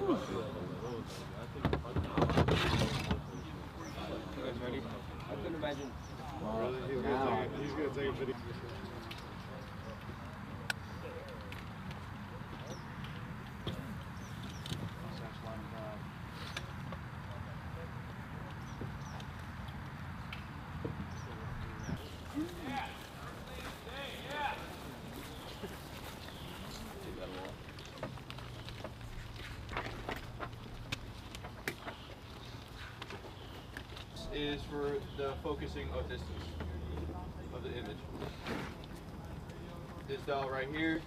guys ready? I couldn't imagine. He's gonna take a video. Is for the focusing of distance of the image. This dial right here,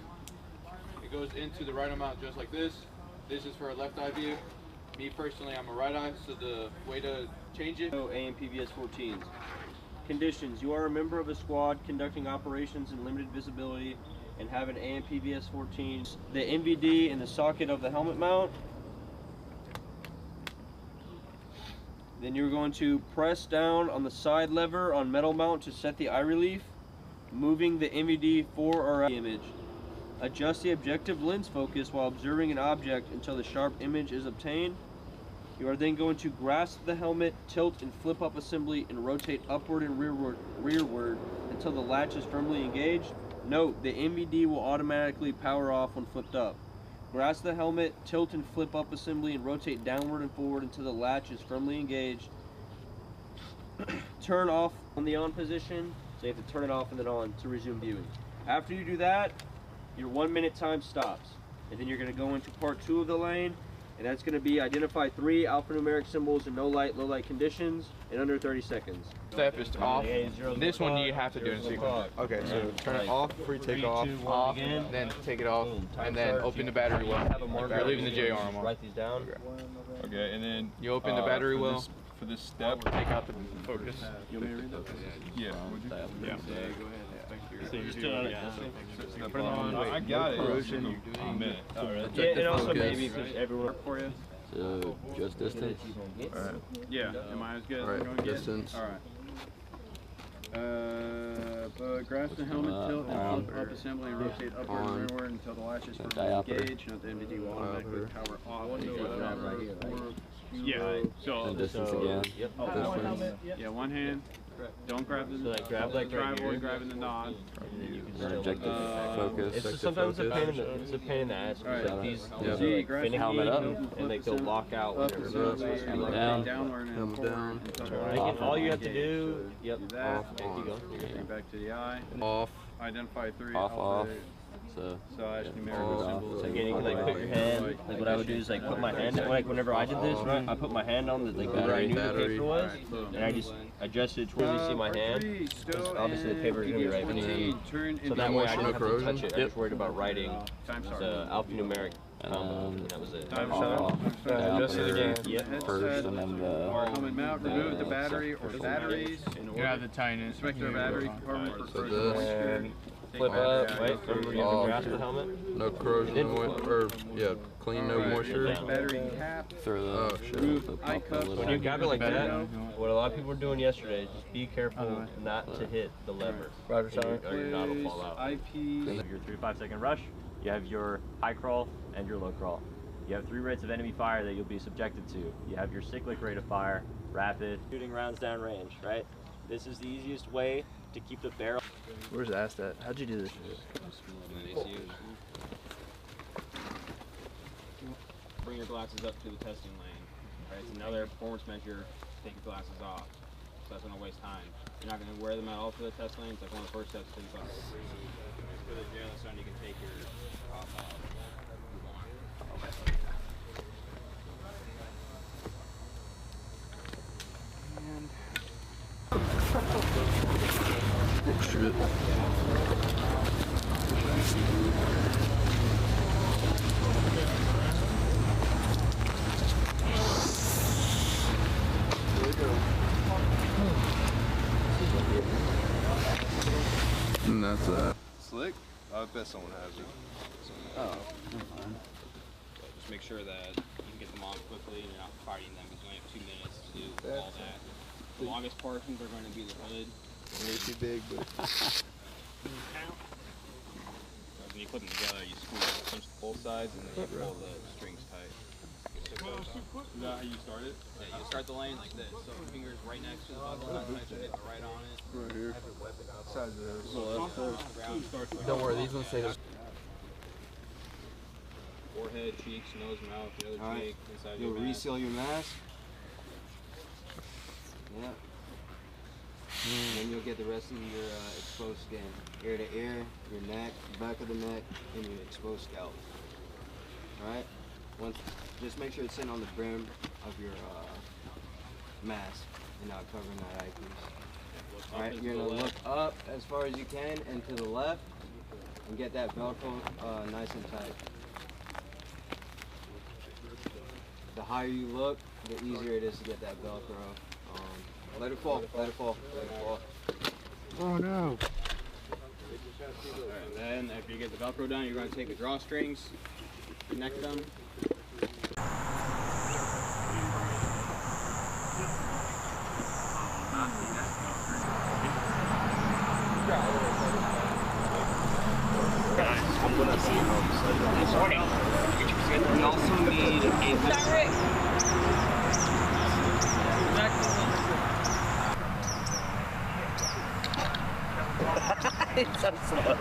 it goes into the right mount just like this. This is for a left eye view. Me personally, I'm a right eye, so the way to change it. AMPVS 14s. Conditions: you are a member of a squad conducting operations in limited visibility and have an AMPVS 14. The NVD in the socket of the helmet mount. Then you're going to press down on the side lever on metal mount to set the eye relief, moving the NVD for or out image. Adjust the objective lens focus while observing an object until the sharp image is obtained. You are then going to grasp the helmet, tilt and flip up assembly, and rotate upward and rearward until the latch is firmly engaged. Note, the NVD will automatically power off when flipped up. Grasp the helmet, tilt and flip up assembly, and rotate downward and forward until the latch is firmly engaged. Turn off on the on position, so you have to turn it off and then on to resume viewing. After you do that, your 1 minute time stops. And then you're going to go into part 2 of the lane, and that's going to be identify 3 alphanumeric symbols in no light, low light conditions in under 30 seconds. Step is off. This one you have to do in sequence. Okay, so turn it off before you take off, then take it off, and then open the battery well. You're leaving the J arm on. Write these down. Okay, and then you open the battery well. For this step, take out the focus. You want me to read that? Yeah. Would you? Yeah. Go ahead. So you're still on it. Put it on. I got it. Corrosion. A minute. All right. Yeah, and also maybe because everyone for you. So just distance. Alright. Yeah. Am I as good as Alright, distance. Alright. Grasp the helmet, tilt and flip up assembly and rotate upward and rearward until the latch is firmly engaged. Note the NVD will automatically power off. Yeah. So distance again. Yep. Yeah, one hand. Don't grab the grab like tripod, grabbing the nod. And then you can Objective focus. It's sometimes a pain in the ass because like these are like finicky helmet up, and like they'll lock out whenever they're supposed to be like down, downward and helmet down. Off. All you have to do, off, there you go. Bring back to the eye. Off. Identify 3 Off. So numerical symbols. So again, you can like put your hand, like what I would do is like put my hand, like whenever I did this, right, I put my hand on the, like where I knew the paper was, and I just adjusted towards you see my hand, because obviously the paper is going to be right beneath. So that way I didn't have to touch it, I was worried about writing the alphanumeric combo, and that was it. just again. First and then the helmet mount, remove the battery or batteries. You have to tighten it. Inspect their battery compartment for this. Flip up, right? Remember you have to grasp the helmet. No corrosion, clean, no moisture. Battery cap. Throw the eye cups. When you grab it like that, what a lot of people were doing yesterday is just be careful not to hit the lever. Roger, sorry. Or your knot will fall out. Your 3 to 5 second rush, you have your high crawl and your low crawl. You have 3 rates of enemy fire that you'll be subjected to. You have your cyclic rate of fire, rapid, shooting rounds down range, right? This is the easiest way to keep the barrel. Where's Ast at? How'd you do this shit? Bring your glasses up to the testing lane. Right, it's another performance measure. Take your glasses off. So that's gonna waste time. You're not gonna wear them at all for the test lane. It's like one of the first steps to the class. Put it there on the sun. You can take your top off. Move on. Shit. And that's that. Slick? I bet someone has it. Oh, fine. Just make sure that you can get them on quickly and you're not fighting them because you only have 2 minutes to do all that. The longest portions are going to be the hood. Way too big, but when you put them together, you squeeze both sides and then you pull the strings tight. Is that how you start it? Yeah, you start the lane like this. So fingers right next to the buckle, nice and get right on it. Right here. Don't worry, these ones say this. Forehead, cheeks, nose, mouth, the other cheek, inside You'll your mask. reseal your mask. Yeah. And then you'll get the rest of your exposed skin. Ear to ear, your neck, back of the neck, and your exposed scalp. Alright? Just make sure it's sitting on the brim of your mask and not covering that eyepiece. Alright, you're going to look up as far as you can and to the left and get that Velcro nice and tight. The higher you look, the easier it is to get that Velcro. Let it fall, let it fall, let it fall. Oh no. Alright, then after you get the Velcro down, you're going to take the drawstrings, connect them. I'm gonna see you. This morning. We also need a it's so slow.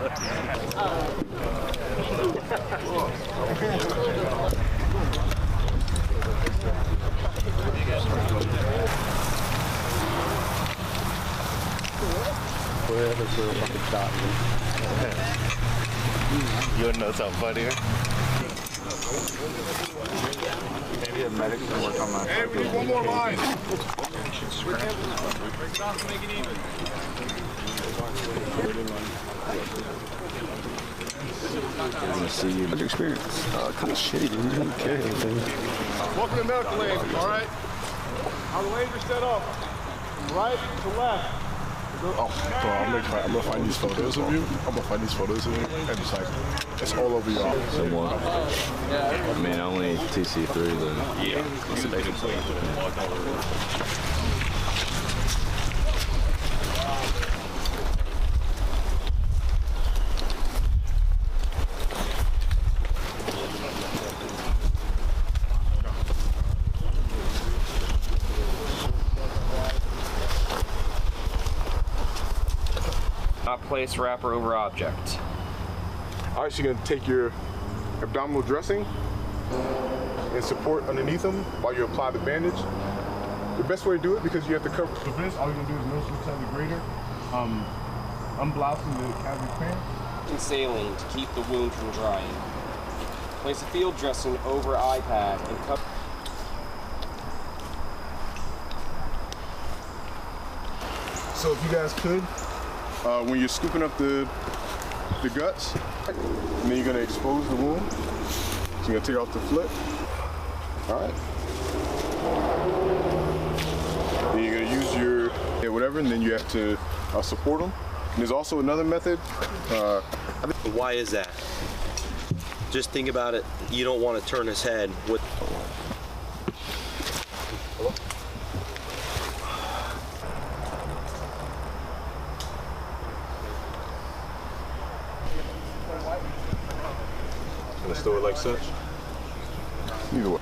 You wanna know something funnier? Maybe a medic can work on that. Hey, we need one more line. Break it off to make it even. I want to see you. Experience. Kind of shitty, dude. Okay. Welcome to medical lane, alright? How the lanes are set up. From right to left. Oh, bro, I'm gonna find these photos of you. And just like, it's all over y'all. Somewhat. I mean, only TC3 then. Yeah. Not place wrapper over object. All right, so you're gonna take your abdominal dressing and support underneath them while you apply the bandage. The best way to do it, because you have to cover. For this, all you're gonna do is notice inside the greater, unblousing the cavity pants. And saline to keep the wound from drying. Place a field dressing over eye pad and cover. So if you guys could, when you're scooping up the guts, and then you're gonna expose the wound. So you're gonna take off the flip. All right. Then you're gonna use your whatever, and then you have to support them. And there's also another method. Why is that? Just think about it. You don't want to turn his head with. Gonna store it like such. Either way.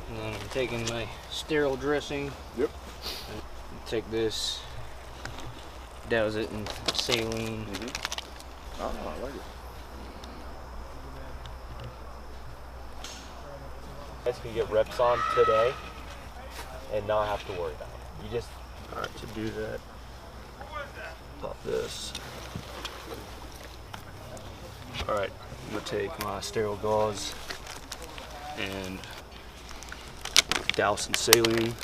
And then I'm taking my sterile dressing. Yep. Take this, douse it in saline. Oh, I like it. You guys can get reps on today and not have to worry about it. You just. All right, to do that, pop this. All right, I'm gonna take my sterile gauze and douse in saline.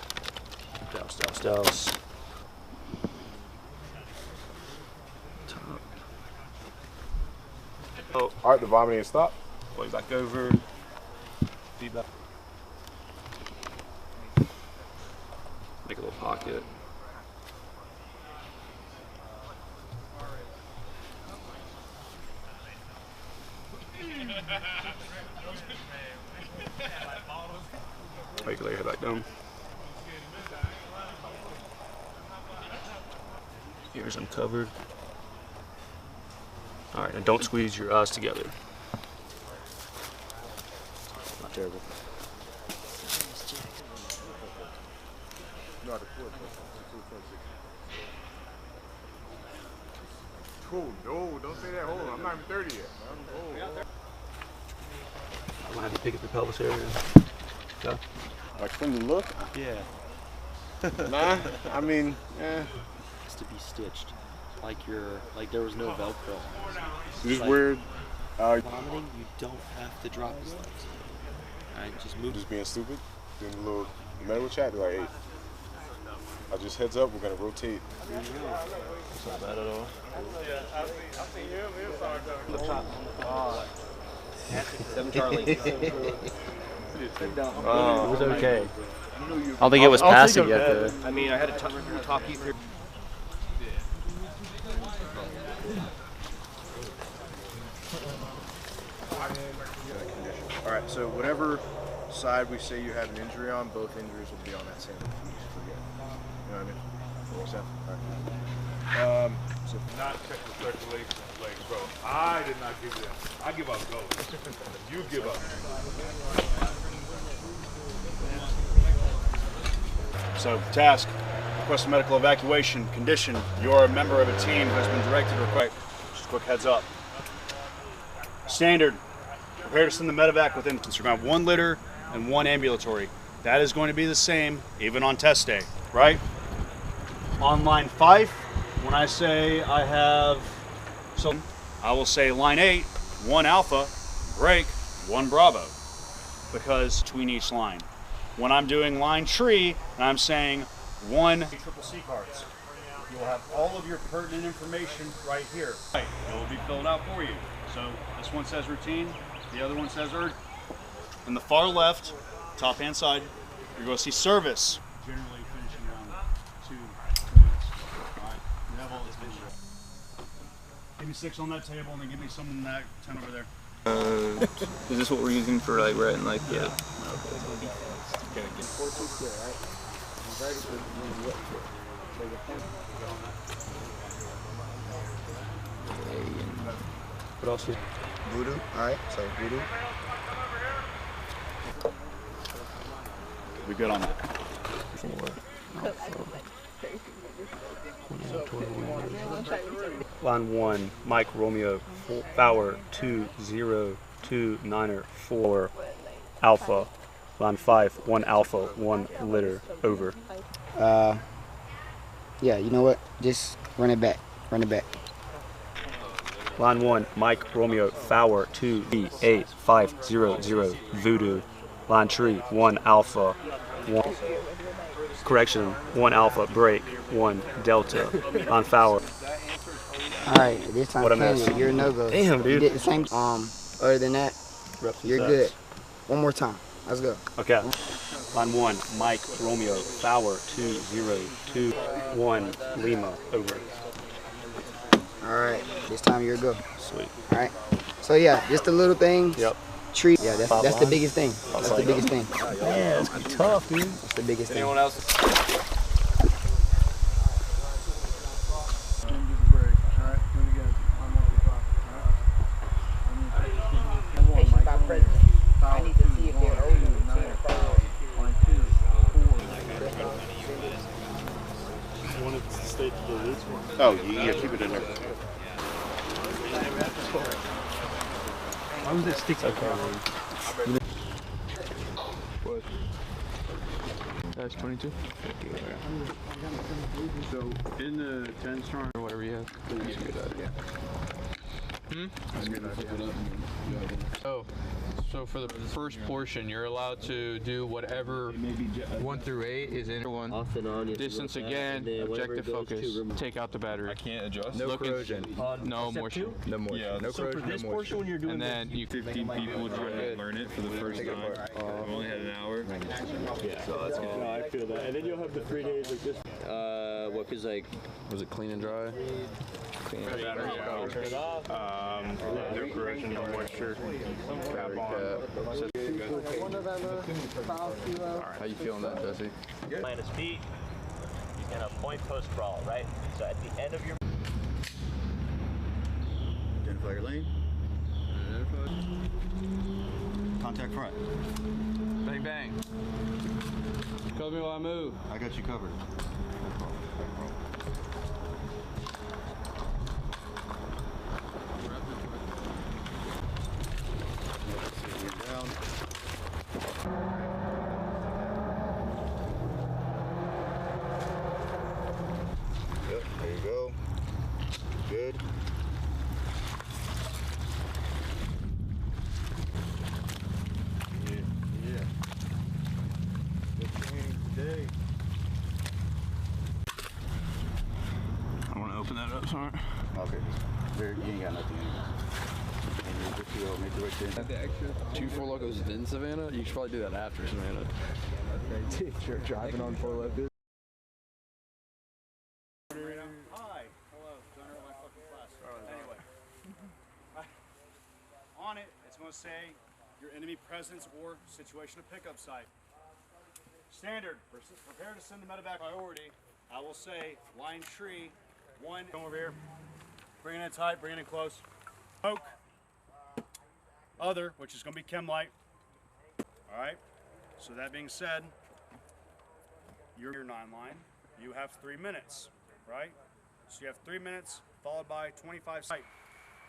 Douse, douse, douse. Top. Oh, All right, the vomiting is stopped. way back over. Feedback. Make a little pocket. Make your head back down. Ears uncovered. All right, now don't squeeze your eyes together. Not terrible. Oh, no, don't say that. Hold on, I'm not even 30 yet. I'm gonna have to pick up the pelvis area. Okay. Like from the look? Yeah. Nah, I mean, It's to be stitched. Like there was no Velcro. just like, weird. Vomiting, you don't have to drop his legs. Alright, just move. Just being stupid. Doing a little medical chat. They're like, hey, I just heads up, we're gonna rotate. It's not bad at all. I seen him. He 7 Charlie. It was okay. I don't think it was passing yet, though. I mean, I had to talk you through. All right, so whatever side we say you have an injury on, both injuries will be on that same forget. You know what I mean? Makes sense? All right. So Not check the circulation of legs, bro. I did not give that. I give up goals. You give up. So, task, request a medical evacuation. Condition, you're a member of a team who has been directed or required. Just a quick heads up. Standard, prepare to send the medevac within. You're going to have 1 litter and 1 ambulatory. That is going to be the same even on test day, right? On line 5, when I say I have, so I will say line 8, 1 alpha, break, 1 bravo, because between each line. When I'm doing line tree, and I'm saying 1 triple C cards, you will have all of your pertinent information right here. Right, it will be filled out for you. So this one says routine, the other one says urgent. In the far left, top hand side, you're going to see service. Generally finishing around 2 minutes. All right, level is visual. Give me 6 on that table, and then give me some on that 10 over there. Is this what we're using for like writing like the? What else is Voodoo? Alright, so voodoo. We good on that. Line 1, Mike Romeo, Power 2029er 4 Alpha. Line 5, 1 Alpha, 1 litter, over. Yeah, you know what? Just run it back. Run it back. Line 1, Mike Romeo, Power 2B8500 Voodoo. Line 3, 1 Alpha, 1. Correction, 1 Alpha, break, 1 Delta. Line Power. Alright, this time What a mess. you're a no-go. Damn, dude. You did the same. Other than that, you're good. One more time. Let's go. Okay. Line 1, Mike Romeo, Power 2021 Lima, over. Alright, this time you're a go. Sweet. Alright. So yeah, just a little thing. Yep. Treat. Yeah, that's the biggest thing. That's the biggest thing. Yeah, it's gonna be tough, dude. That's the biggest thing. Anyone else? I need to see if they're over You want it to stay to the roots? Oh, yeah, keep it in there. Why was that stick so far? That's 22. So in the 10 strong Or whatever you have. That's a good idea. That's a good idea. Oh, so for the first portion, you're allowed to do whatever 1 through 8 is in one. Off and on. Distance again, objective focus. Take out the battery. I can't adjust. No corrosion. No motion. No more. Yeah, So for this portion, when you're doing And then you 15 people trying to learn it for the first time. I've only had an hour. yeah, so that's good. No, I feel that. And then you'll have the 3 days like this. What is like? was it clean and dry? Turn it off. No corrosion, no moisture. Cap on. How you feeling that, Jesse? Plant his feet. He's gonna point post crawl, right? So at the end of your Identify your lane. Contact front. Bang, bang. Cover me while I move. I got you covered. No problem. No problem. Get down. Yep, there you go. Good. Yeah. Good training today. I want to open that up, sorry. Okay. You ain't got nothing in it. And you're good to go. Make your way to The extra 2 locos in Savannah? You should probably do that after Savannah. Okay, you're driving on 4 locos. Hi. Hello. Don't hurt my fucking class. Anyway. On it, it's going to say your enemy presence or situation of pickup site. Standard. Prepare to send the medevac priority. I will say line tree 1. Come over here. Bring it in tight. Bring it in close. Smoke. Other, which is going to be chem light. All right. So that being said, your 9 line. You have 3 minutes, right? So you have 3 minutes followed by 25 sight.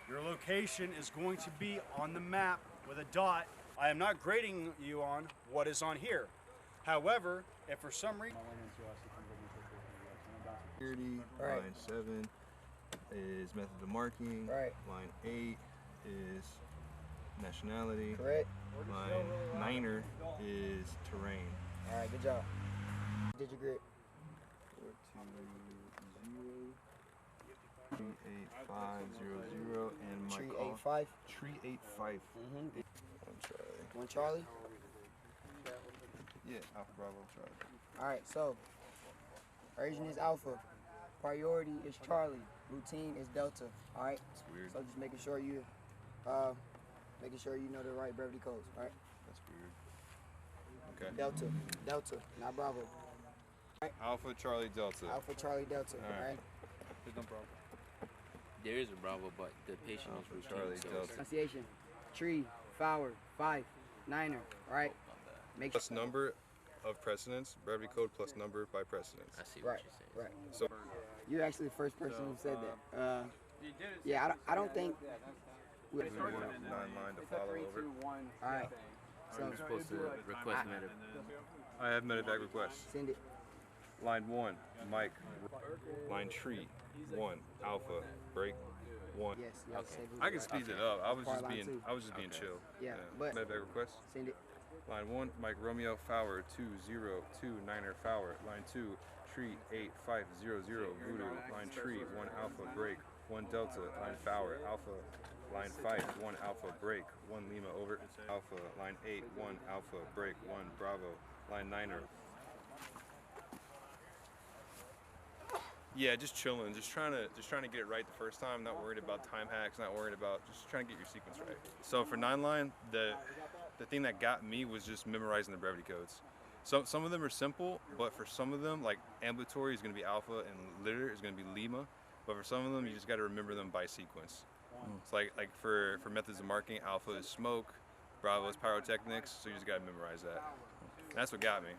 Your location is going to be on the map with a dot. I am not grading you on what is on here. However, if for some reason... Security, Right. line 7 is method of marking. Right. Line 8 is nationality. Correct. Line 9er is terrain. All right, good job. Did you grit? 38500 and my Tree call. 85. Tree 85. Mm-hmm. 1 Charlie. 1 Charlie. Yeah, Alpha Bravo Charlie. All right, so urgent is Alpha, priority is Charlie, routine is Delta. All right. That's weird. So just making sure you know the right brevity codes. All right. That's weird. Okay. Delta, not Bravo. Right. Alpha Charlie Delta. Alpha Charlie Delta. All right. There's no Bravo. There is a Bravo, but the patient is routine. Charlie so Delta. Pronunciation. Tree, Flower, 5, 9er. All right. Make Plus number of precedence, brevity code plus number by precedence. I see what you're saying. Right. So You're actually the first person who said that. Yeah, I don't think. we have 9 line to follow over. All right. So I'm supposed to request medevac. I have medevac request. Send it. Line 1, Mike. Line tree 1, Alpha. Break 1. Yes. Okay. I can speed it up. I was just Line being 2. chill. Yeah, but medevac request. send it. Line 1, Mike Romeo Fowler 202 9er Fowler. Line 2, Tree 8500 Voodoo. Line Tree 1 Alpha Break 1 Delta. Line Fowler Alpha. Line 5 1 Alpha Break 1 Lima over. Alpha. Line 8 1 Alpha Break 1 Bravo. Line 9er. Yeah, just chilling, just trying to get it right the first time. Not worried about time hacks, not worried about just trying to get your sequence right. So for 9 line, the thing that got me was just memorizing the brevity codes. So some of them are simple, but for some of them, like ambulatory is going to be Alpha and litter is going to be Lima. But for some of them, you just got to remember them by sequence. It's like for methods of marking, Alpha is smoke, Bravo is pyrotechnics. So you just got to memorize that. And that's what got me.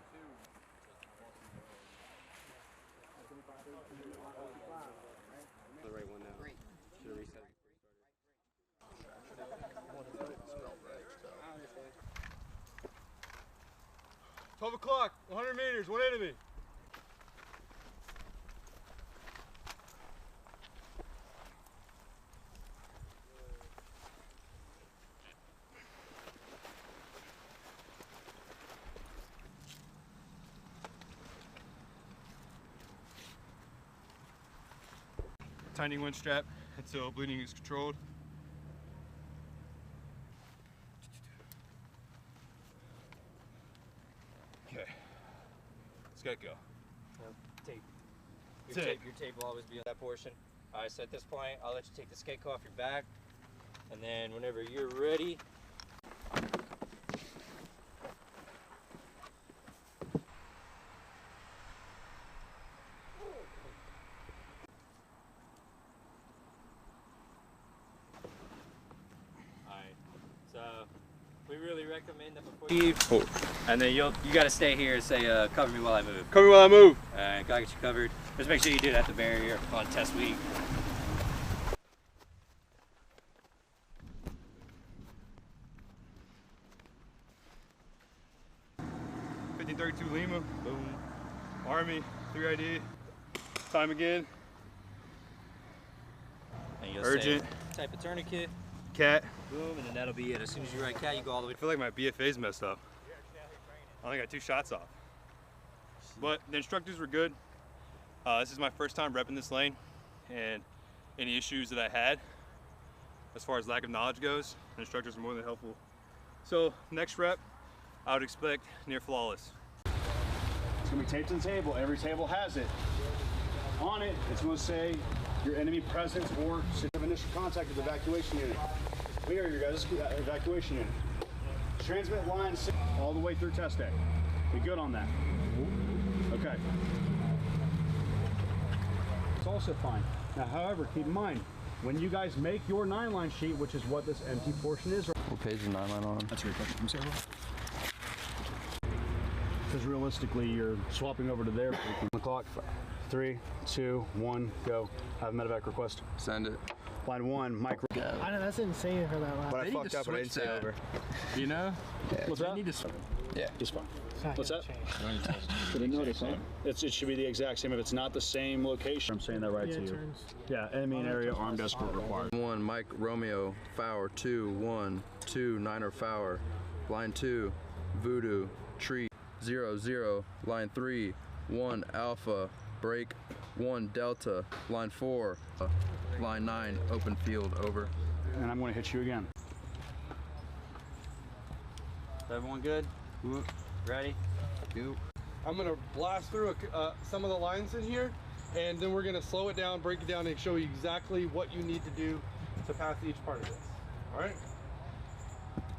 The right one now. Should have reset. 12 o'clock, 100 meters, one enemy. Tightening one strap until bleeding is controlled. Okay, let's get go. Tape. Your tape will always be on that portion. Alright, so at this point, I'll let you take the skate off your back, and then whenever you're ready, recommend that before you leave, and then you got to stay here and say, cover me while I move. Cover me while I move. Alright, gotta get you covered. Just make sure you do it at the barrier on test week. Lima, boom. Army, 3ID. Time again. And you'll Urgent. say type of tourniquet. Cat. Boom, and then that'll be it. As soon as you write cat, you go all the way. I feel like my BFA's messed up. I only got 2 shots off. But the instructors were good. This is my first time repping this lane, and any issues that I had as far as lack of knowledge goes, the instructors were more than helpful. So next rep, I would expect near flawless. It's gonna be taped to the table. Every table has it. On it, it's gonna say your enemy presence or of initial contact with the evacuation unit. We are your guys' evacuation unit. Transmit line all the way through test day. We good on that? Okay. It's also fine. Now, however, keep in mind, when you guys make your 9-line sheet, which is what this empty portion is. What page is 9-line on? That's a great question. Because realistically, you're swapping over to there. On the clock. 3, 2, 1, go. Have a medevac request. Send it. Line 1, micro. I know that's insane for that last. But I fucked up, but I didn't say over. Do you know? Yeah. What's that? Need to... Yeah. Just fine. What's that? Did it notice? It should be the exact same. If it's not the same location, I'm saying that right to you. Yeah, enemy in area, armed escort required. 1, Mike Romeo, Fower, 2, 1, 2, Niner Fower, line 2, Voodoo, Tree, 0, 0, line 3, 1, Alpha, break, 1, Delta, line 4, line 9, open field, over. And I'm going to hit you again. Is everyone good? Ready? I'm going to blast through some of the lines in here, and then we're going to slow it down, break it down, and show you exactly what you need to do to pass each part of this. All right?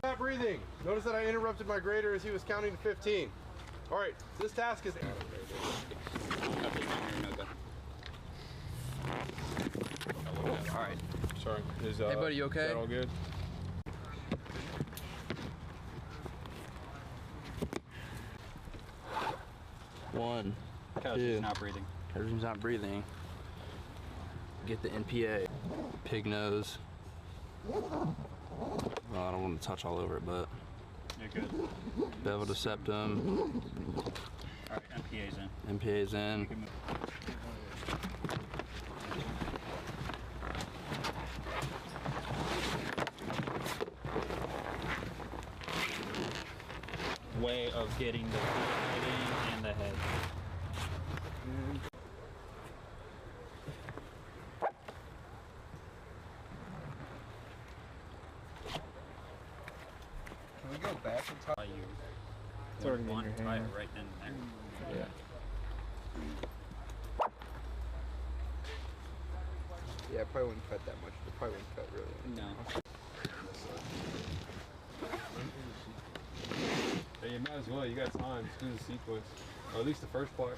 Not breathing. Notice that I interrupted my grader as he was counting to 15. All right, this task is... All right. Sorry. Hey, buddy, you okay? Is that all good? One, He's not breathing. Everything's not breathing. Get the NPA. Pig nose. Well, I don't want to touch all over it, but. You're good. Bevel to septum. Alright, MPA's in. MPA's in. Way of getting the feet and the head. Can we go back and talk? It's already in your hand. Right then and there. Yeah. Yeah, I probably wouldn't cut that much. I probably wouldn't cut really. No. Hey, you might as well. You got time to do the sequence. Or at least the first part.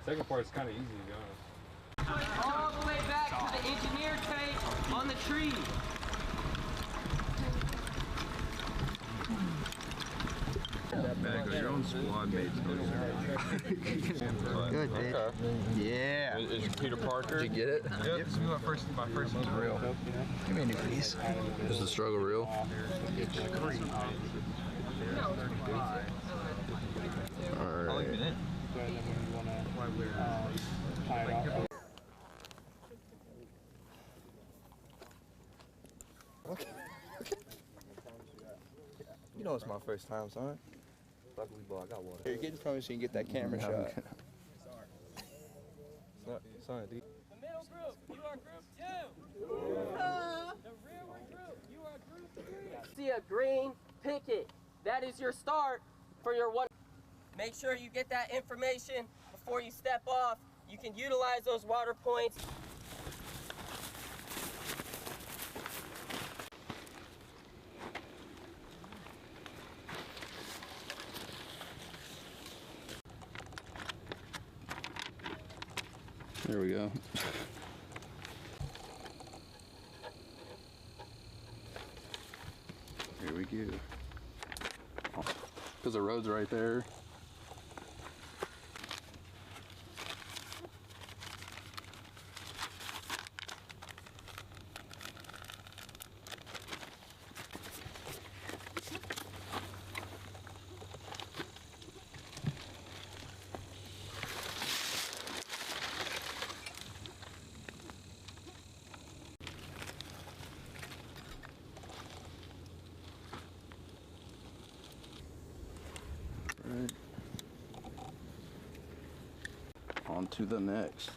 Second part's kind of easy to go. All the way back to the engineer tank on the tree. Back of your own squad mates. Good, dude. Yeah. Is Peter Parker? Did you get it? Yep. My first one's real. Give me a new piece. Is the struggle real? Alright. You know it's my first time, son. Luckily, boy, I got water. Here, get in front of me so you can get that camera shot. Sorry, dude. The middle group, you are group 2. The rearward group, you are group 3. See a green picket. That is your start for your one. Make sure you get that information before you step off. You can utilize those water points. There we go. Here we go. you. Because the road's right there. Right. On to the next.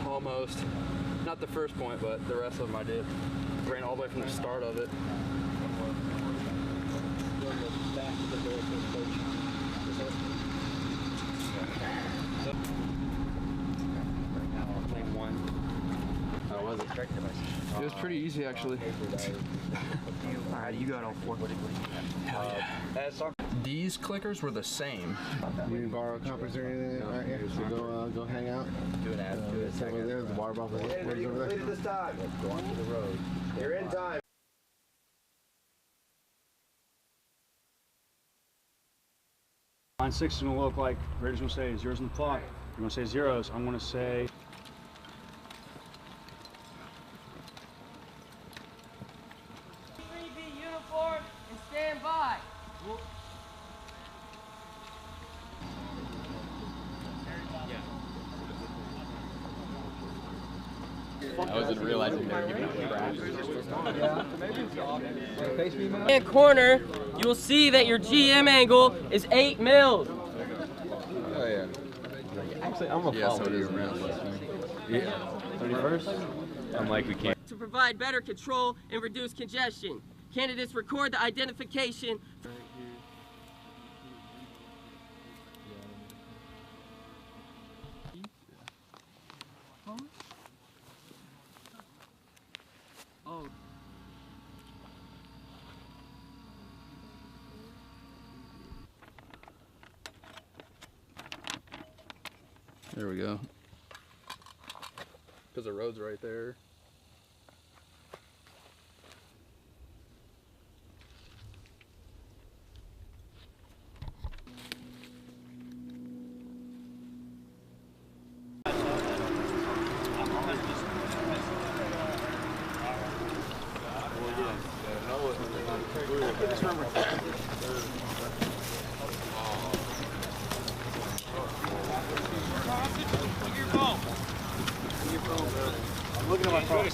Almost. Not the first point, but the rest of them I did. Ran all the way from the start of it. How was it? It was pretty easy, actually. Alright, you got all four. Hell yeah. These clickers were the same. You didn't borrow a compass or anything? No. All right, so go hang out. Do an ad. Do it. Over there, the water bottle. What is over there? This time. Let's go onto the road. You're in time. Line 6 is going to look like Raider's going to say zeros in the clock. You're going to say zeros. I'm going to say. Be uniform and stand by. I wasn't realizing they were giving out In corner, you will see that your GM angle is 8 mils. Oh yeah. Actually, I'm a follower. Yeah. 31st? I'm like, we can't. To provide better control and reduce congestion, candidates record the identification. Oh. There we go. Because the road's right there. I'm looking at my phone.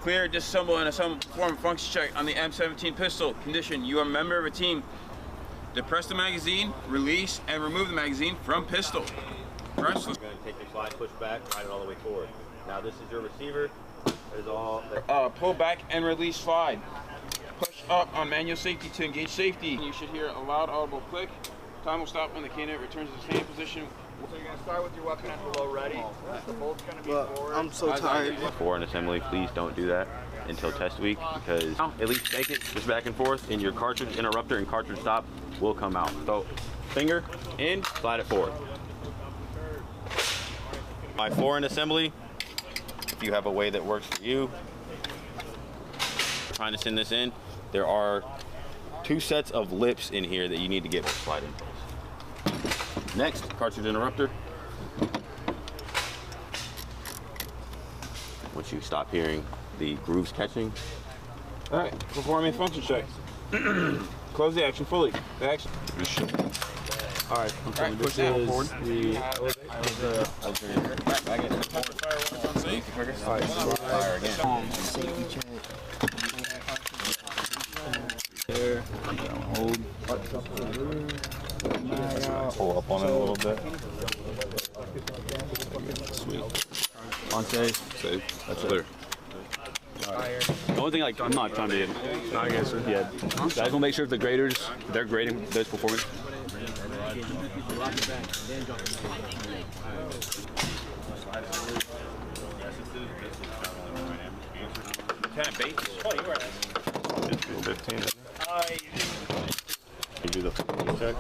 Clear, disassemble, and some form of function check on the M17 pistol. Condition, you are a member of a team. Depress the magazine, release, and remove the magazine from pistol. Press. You're going to take your slide, push back, ride it all the way forward. Now this is your receiver. That is all. Pull back and release slide. Push up on manual safety to engage safety. You should hear a loud audible click. Time will stop when the candidate returns to the same position. So you're going to start with your weapon at below ready. The bolt's going to be forward. I'm so tired. Before an assembly, please don't do that until test week, because at least take it just back and forth, and your cartridge interrupter and cartridge stop will come out. So finger in, slide it forward. For an assembly, if you have a way that works for you, trying to send this in, there are 2 sets of lips in here that you need to get slide in place. Next, cartridge interrupter. Once you stop hearing the grooves catching. All right, performing function check. Close the action fully. The action. All right, push that forward. Fire again. Safety check. There. Hold. Pull up on it a little bit. Sweet. On safe. Safe. That's clear. The only thing, like, I'm not trying to be. Not against it. Yeah. I just want to make sure if the graders, they're grading those performance. Lock it back, and then jump in. Kind of bait. Oh, you were. 15. You do the check.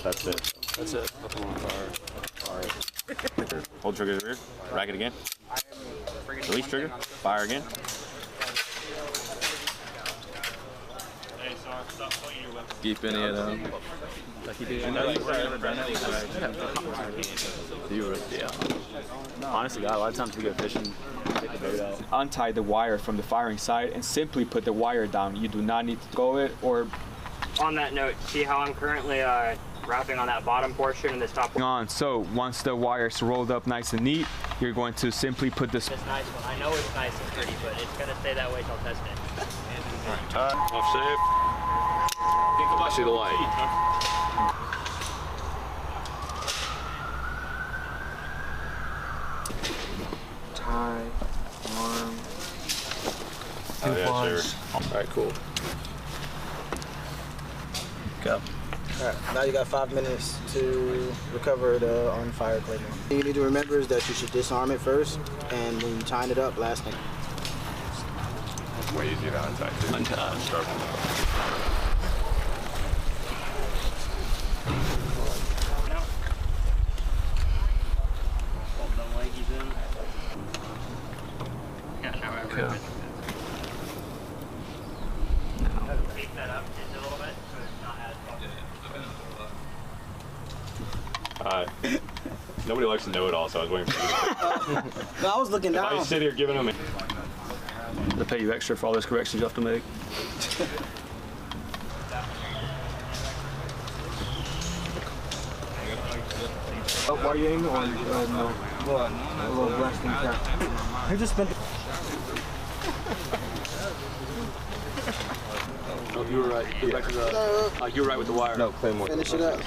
That's it. That's it. Nothing on fire. Alright. Hold trigger to the rear. Rack it again. Release trigger. Fire again. Keep any of them. Honestly, a lot of times we go fishing, take the boat out. Untie the wire from the firing side and simply put the wire down. You do not need to go it or... On that note, see how I'm currently wrapping on that bottom portion and this top on. So once the wire's rolled up nice and neat, you're going to simply put this... This nice one. I know it's nice and pretty, but it's going to stay that way till test it. Off safe. I see the light. Tie, arm. Oh, yeah, sure. Alright, cool. Go. Alright, now you got 5 minutes to recover the on fire claymore. What you need to remember is that you should disarm it first, and when you tying it up, last thing. It's way easier to untie too. Untie. Start from the Nobody likes to know it all, so I was waiting for you. No, I was looking down. If I sit here giving them a... They pay you extra for all those corrections you have to make. Why are you aiming on? No. What? A little blasting cap. I just spent... Oh, you were right. Go back to the... you were right with the wire. No, claymore. Finish it up.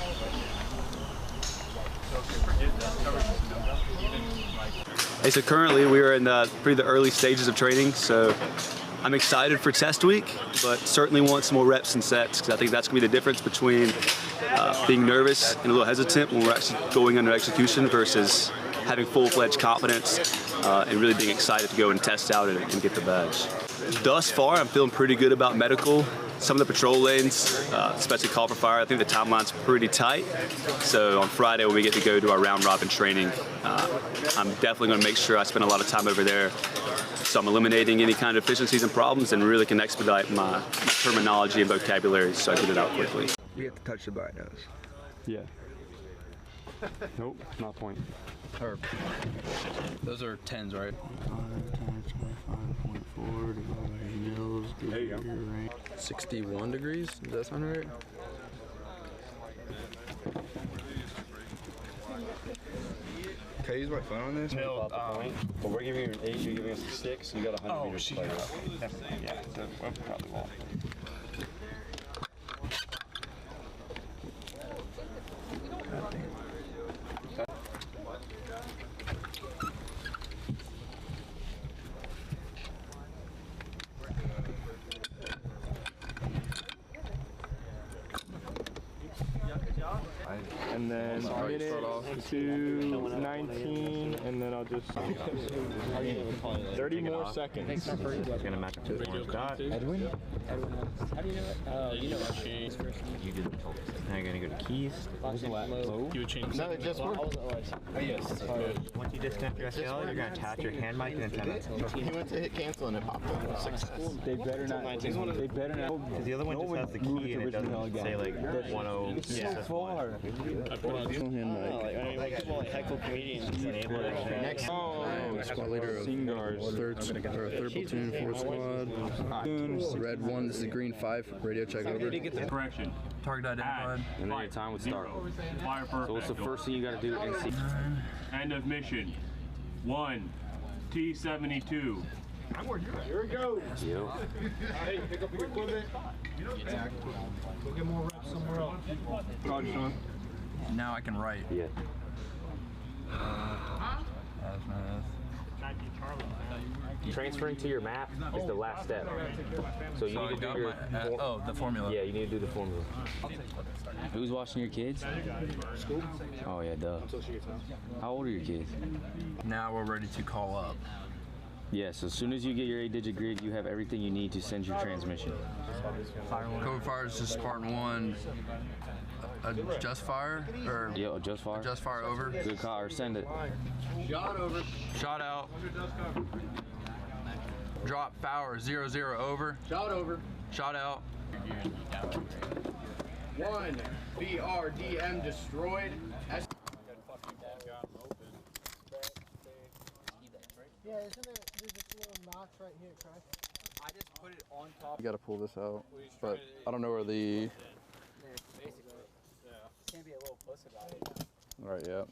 Hey, so currently we are in the early stages of training, so I'm excited for test week, but certainly want some more reps and sets, because I think that's going to be the difference between being nervous and a little hesitant when we're actually going under execution versus having full-fledged confidence and really being excited to go and test out and get the badge. Thus far, I'm feeling pretty good about medical. Some of the patrol lanes, especially call for fire, I think the timeline's pretty tight. So on Friday when we get to go to our round robin training, I'm definitely going to make sure I spend a lot of time over there. So I'm eliminating any kind of deficiencies and problems and really can expedite my terminology and vocabulary so I get it out quickly. We have to touch the binos. Yeah. Nope, not point. Or, those are 10s, right? 25.4 divided by mils. There you go. 61 degrees? Does that sound right? Can I use my phone on this? No, but we're giving you an 8, you're giving us a 6, so you got 100 meters to play up. Yeah, so we probably won't. And then minute to 19, and then I'll just 30 more seconds. It's gonna match up to the orange dot. Edwin? How do you know it? Oh, you know what? You did the total. Now you're gonna go to keys. You would change. No, it just worked. Oh yes. Once you disconnect your SL, you're gonna attach your hand mic and then He went to hit cancel and it popped up. Success. They better not. They better not. Because the other one just has the key and it doesn't say like 10. Yeah. So far. Heckle comedians. Next. Squad leader of third platoon, 4th squad. Red 1, this is green 5. Radio check over. Correction. Target identified. And then your time would start. Fire for So what's the first thing you gotta do in C? End of mission. 1, T-72. I'm where you're at. Here we go. Yo. Hey, pick up your equipment. Go get more reps somewhere else. Roger, Sean. Now I can write. Yeah. Transferring to your map is the last step. So you need to do your the formula. Yeah, you need to do the formula. Who's watching your kids? School. Oh yeah, duh. How old are your kids? Now we're ready to call up. Yes, as soon as you get your 8-digit grid, you have everything you need to send your transmission. Code fire is just Spartan 1. Just fire? Or yeah, just fire. Just fire over. Good call, or send it. Shot over. Shot out. Drop power 0-0 over. Shot over. Shot out. 1 BRDM destroyed. Yeah, isn't there? There's a little notch right here, correct? I just put it on top. You gotta pull this out, but I don't know where the. Basically, can't be a little puss about it. All right, yeah.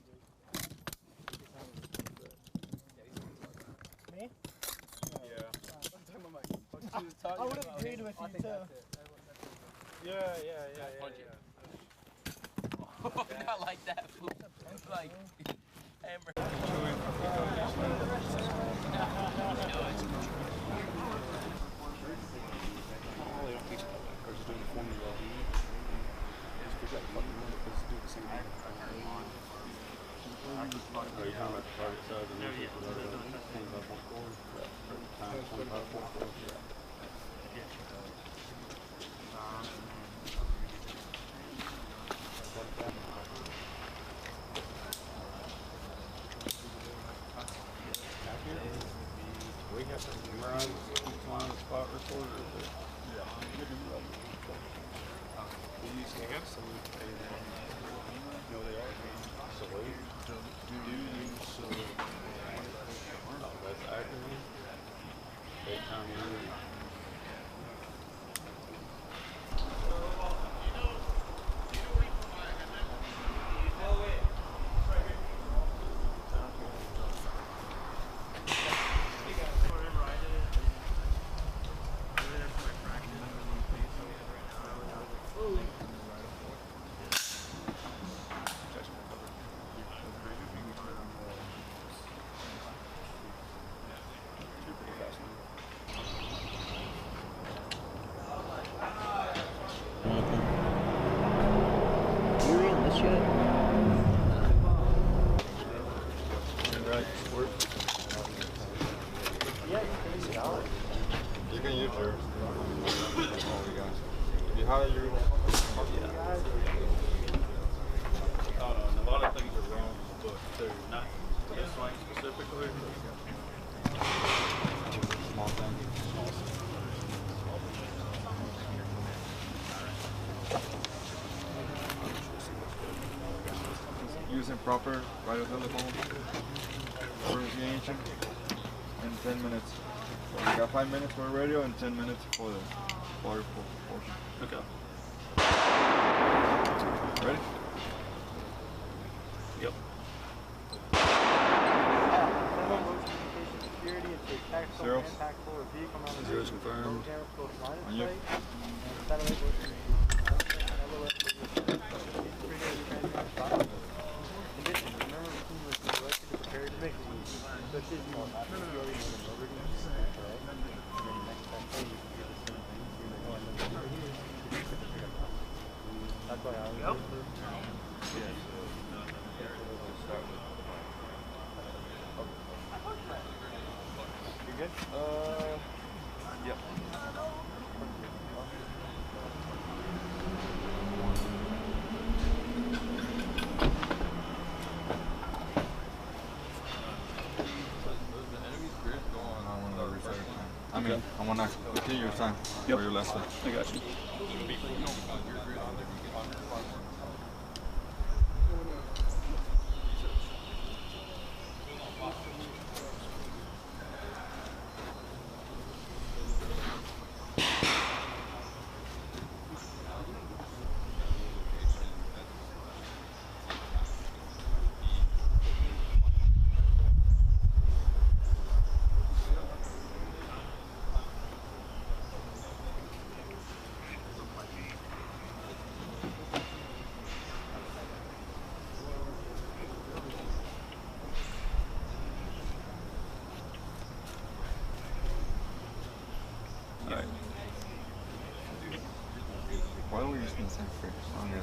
Me? Yeah. I would have agreed with you too. Yeah. Not like that, fool. Like, hammer. We have to memorize each line of spot recorder. We used to have some. No, they are. So do you use that's acronym. They come in. You can use yours. You have your a lot of things are wrong in the book too. Not this one specifically. Small thing. Using proper radio telephone pronunciation in 10 minutes. So we got 5 minutes for radio and 10 minutes for the water portion. Okay. Ready? Yep. Zeros. Zeros confirmed. On you. You good? Yep. I mean, I want to continue your time for your lesson. I got you.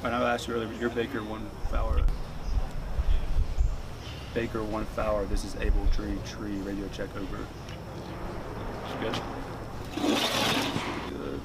I know I asked you earlier, but you're Baker 1 Fowler. Baker 1 Fowler. This is able tree radio check over. Good. Good.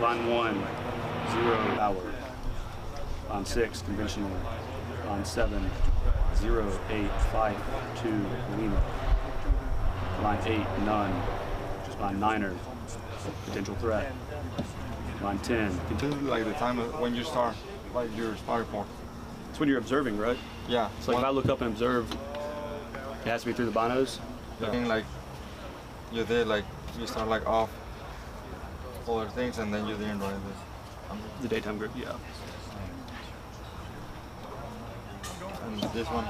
Line 1, 0 hour. Line 6, conventional. Line 7, 0, 8, 5, 2, Lima. Line 8, none. Line 9er, potential threat. Line 10. This is like the time when you start, like your starting point. It's when you're observing, right? Yeah. It's like if I look up and observe, it has to be through the binos. Looking like you did, like you start like off all the things and then you didn't write this. The daytime group, yeah. And this one,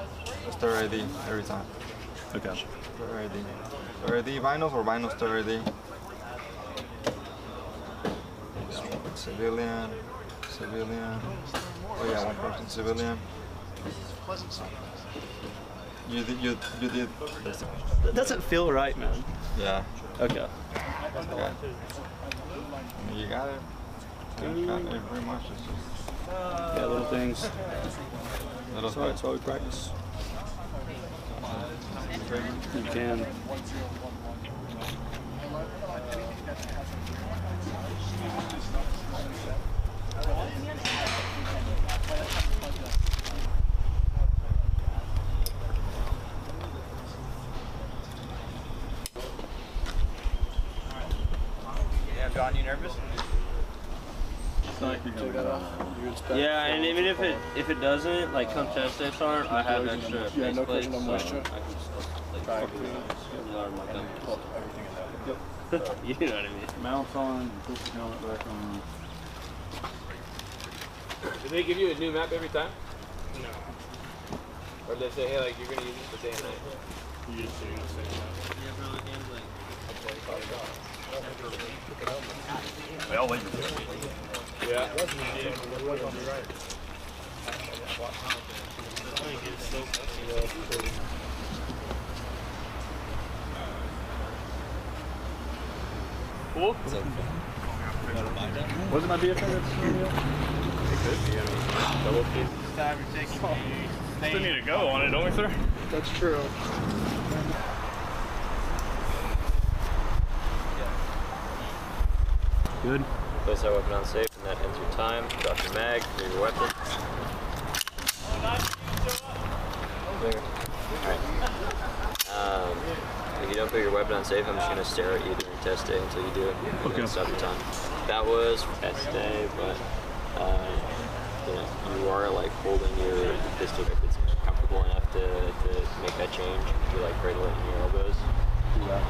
star ID every time. Okay. Star ID. Star ID vinyls or vinyls star ID? Civilian, civilian. Oh yeah, one person civilian. You did this. That doesn't feel right, man. Yeah. Okay. Okay. You got it. You got it pretty much. It's just yeah, little things. Little that's why we practice. You can. Yeah, John, you nervous? Yeah, and even if it doesn't, like come test day start, I have extra face plates, so I can just like you know what I mean. Mounts on, put the helmet back on. Do they give you a new map every time? No. Or they say, hey, like you're gonna use this for day and night? They all leave. Yeah. Cool. Wasn't my BFA that's It could be. Double key. Still need to go on it, don't we, sir? That's true. Good. Place that weapon on safe, and that ends your time. Drop your mag, clear your weapon. Clear. Alright. If you don't put your weapon on safe, I'm just going to stare at you during test day until you do it. Okay. Stop your time. That was test day, but you are like holding your pistol grip. It's comfortable enough to make that change. If you like cradle it in your elbows. Yeah.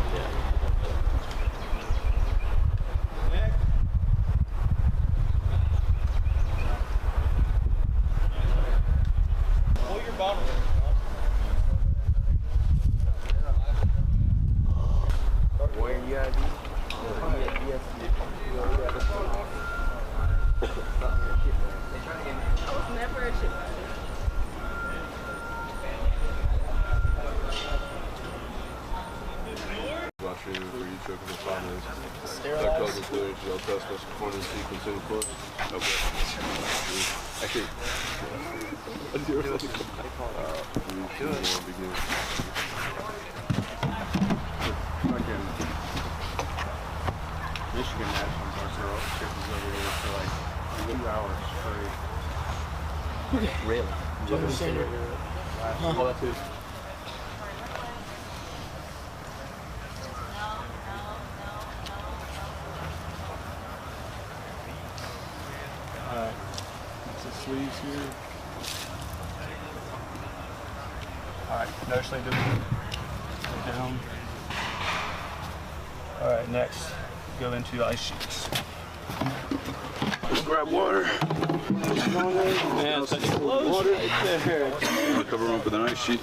Pull your bottle. Where you gotta be? I was never a shit. Watching for you choking the 5 minutes. That causes clearance, y'all test us performance sequence in plus. Okay. Actually, let's do it. Begin. Fucking Michigan National Parks are all chickens over here for like 2 hours straight. Really? Oh, that's it. Alright. That's the sleeves here. Alright, notice they do it down. Alright, next, go into ice sheets. Grab water. Man, it's such close water right there. Cover them up with an ice sheet.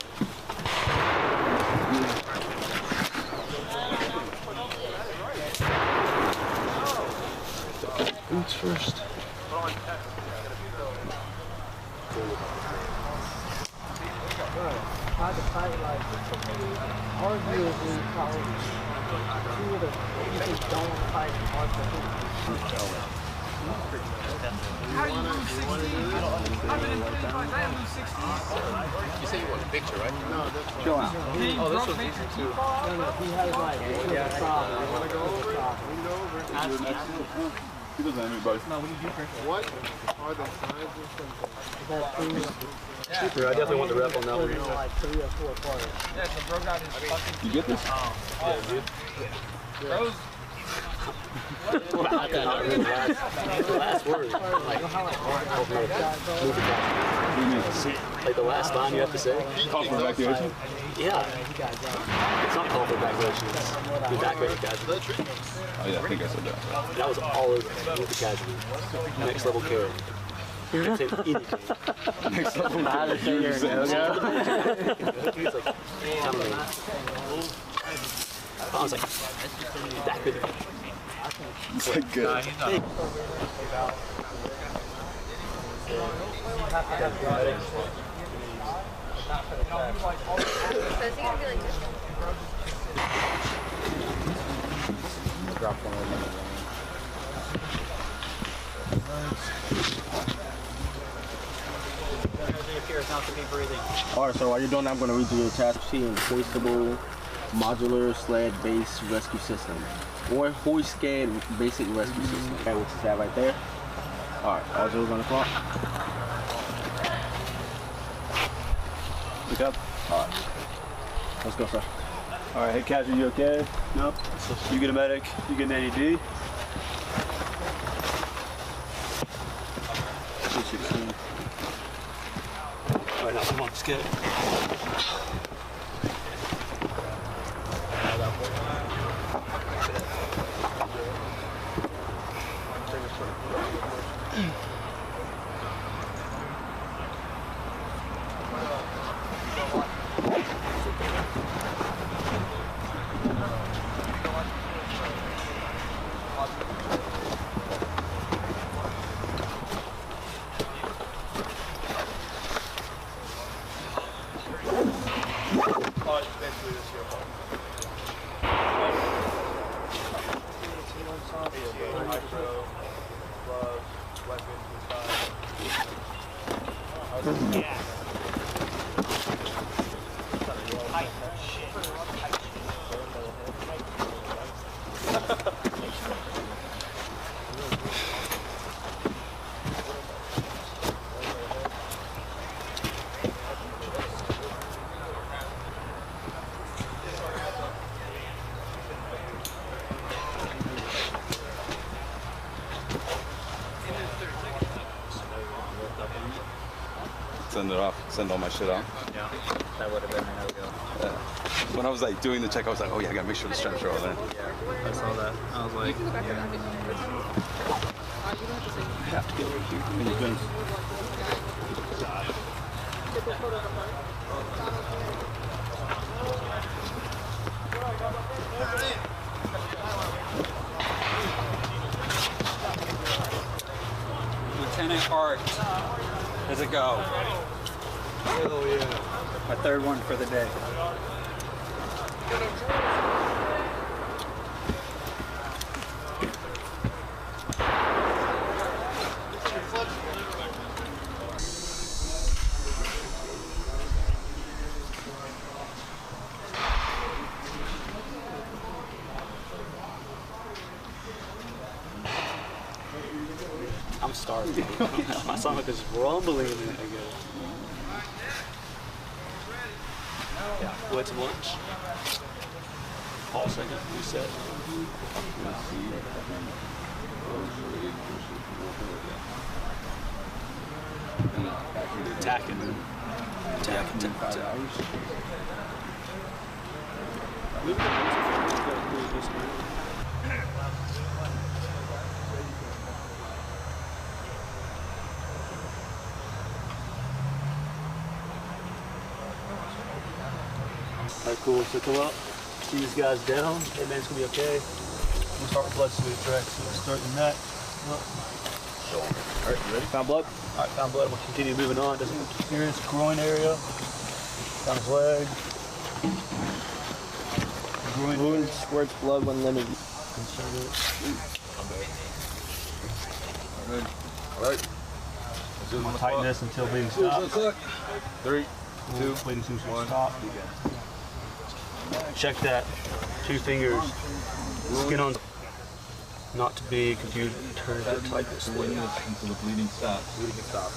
Boots first. Tried to fight like arguably probably two of the easiest don't fight arguably. How do you lose 60? I've been in 25, I didn't lose 60. You say you want a picture, right? No, that's chill out. Oh, this one's easy too. No, he has like one of the problems. You want to go over? We can go over. He doesn't have anybody. No, we can do pressure. What are the sides or something? Super, I definitely want the rep on that one. Like 3 or 4 parts. Yeah, so bro got his fucking... You get this? Yeah, dude. Bro's... The last word. Like the last line you have to say. Call for evacuation? Yeah. It's not call for evacuation. It's evacuate casualty. Oh yeah, I think I said that. That was all over with the casualty. Next level care. Next level anything. Next level He was like, tell me. I was like, evacuate the It's like good. Nah, he's not. Drop one over. Alright, so while you're doing that, I'm going to read you your task sheet in hoistable modular sled base rescue system or hoist sked basic rescue system. Okay, which is that right there. Alright, all zeros on the clock. Pick up. Alright. Let's go, sir. Alright, hey Casual, you okay? No. You get a medic, you get an AED. Alright, now come on, let's get it. eventually this year. Micro, gloves, weapons, and stuff. Yeah. Send it off, send all my shit off. Yeah, that would have been a no-go. When I was like doing the check, I was like, oh yeah, I gotta make sure the straps are all in. Yeah, I saw that. I was like, I have to get right here. Lieutenant Art, does it go? Hell yeah. My third one for the day. I'm starving. My stomach is rumbling in it, I guess. Yeah, we'll have some lunch. Pause second, reset. Tacking. Alright, cool. So come up, see these guys down. Hey man, it's gonna be okay. We'll start with blood sweep direct. So let's start the neck. Alright, you ready? Found blood? Alright, found blood. We'll continue moving on. Doesn't experience groin area. Down his leg. Groin. Wound squirts blood when limited. Alright. We'll tighten this until bleeding stops. 3, 2, bleeding seems to stop. Check that. 2 fingers. Skin on. Not to be confused. Turn to tightness. Until the bleeding stops. Bleeding can stop.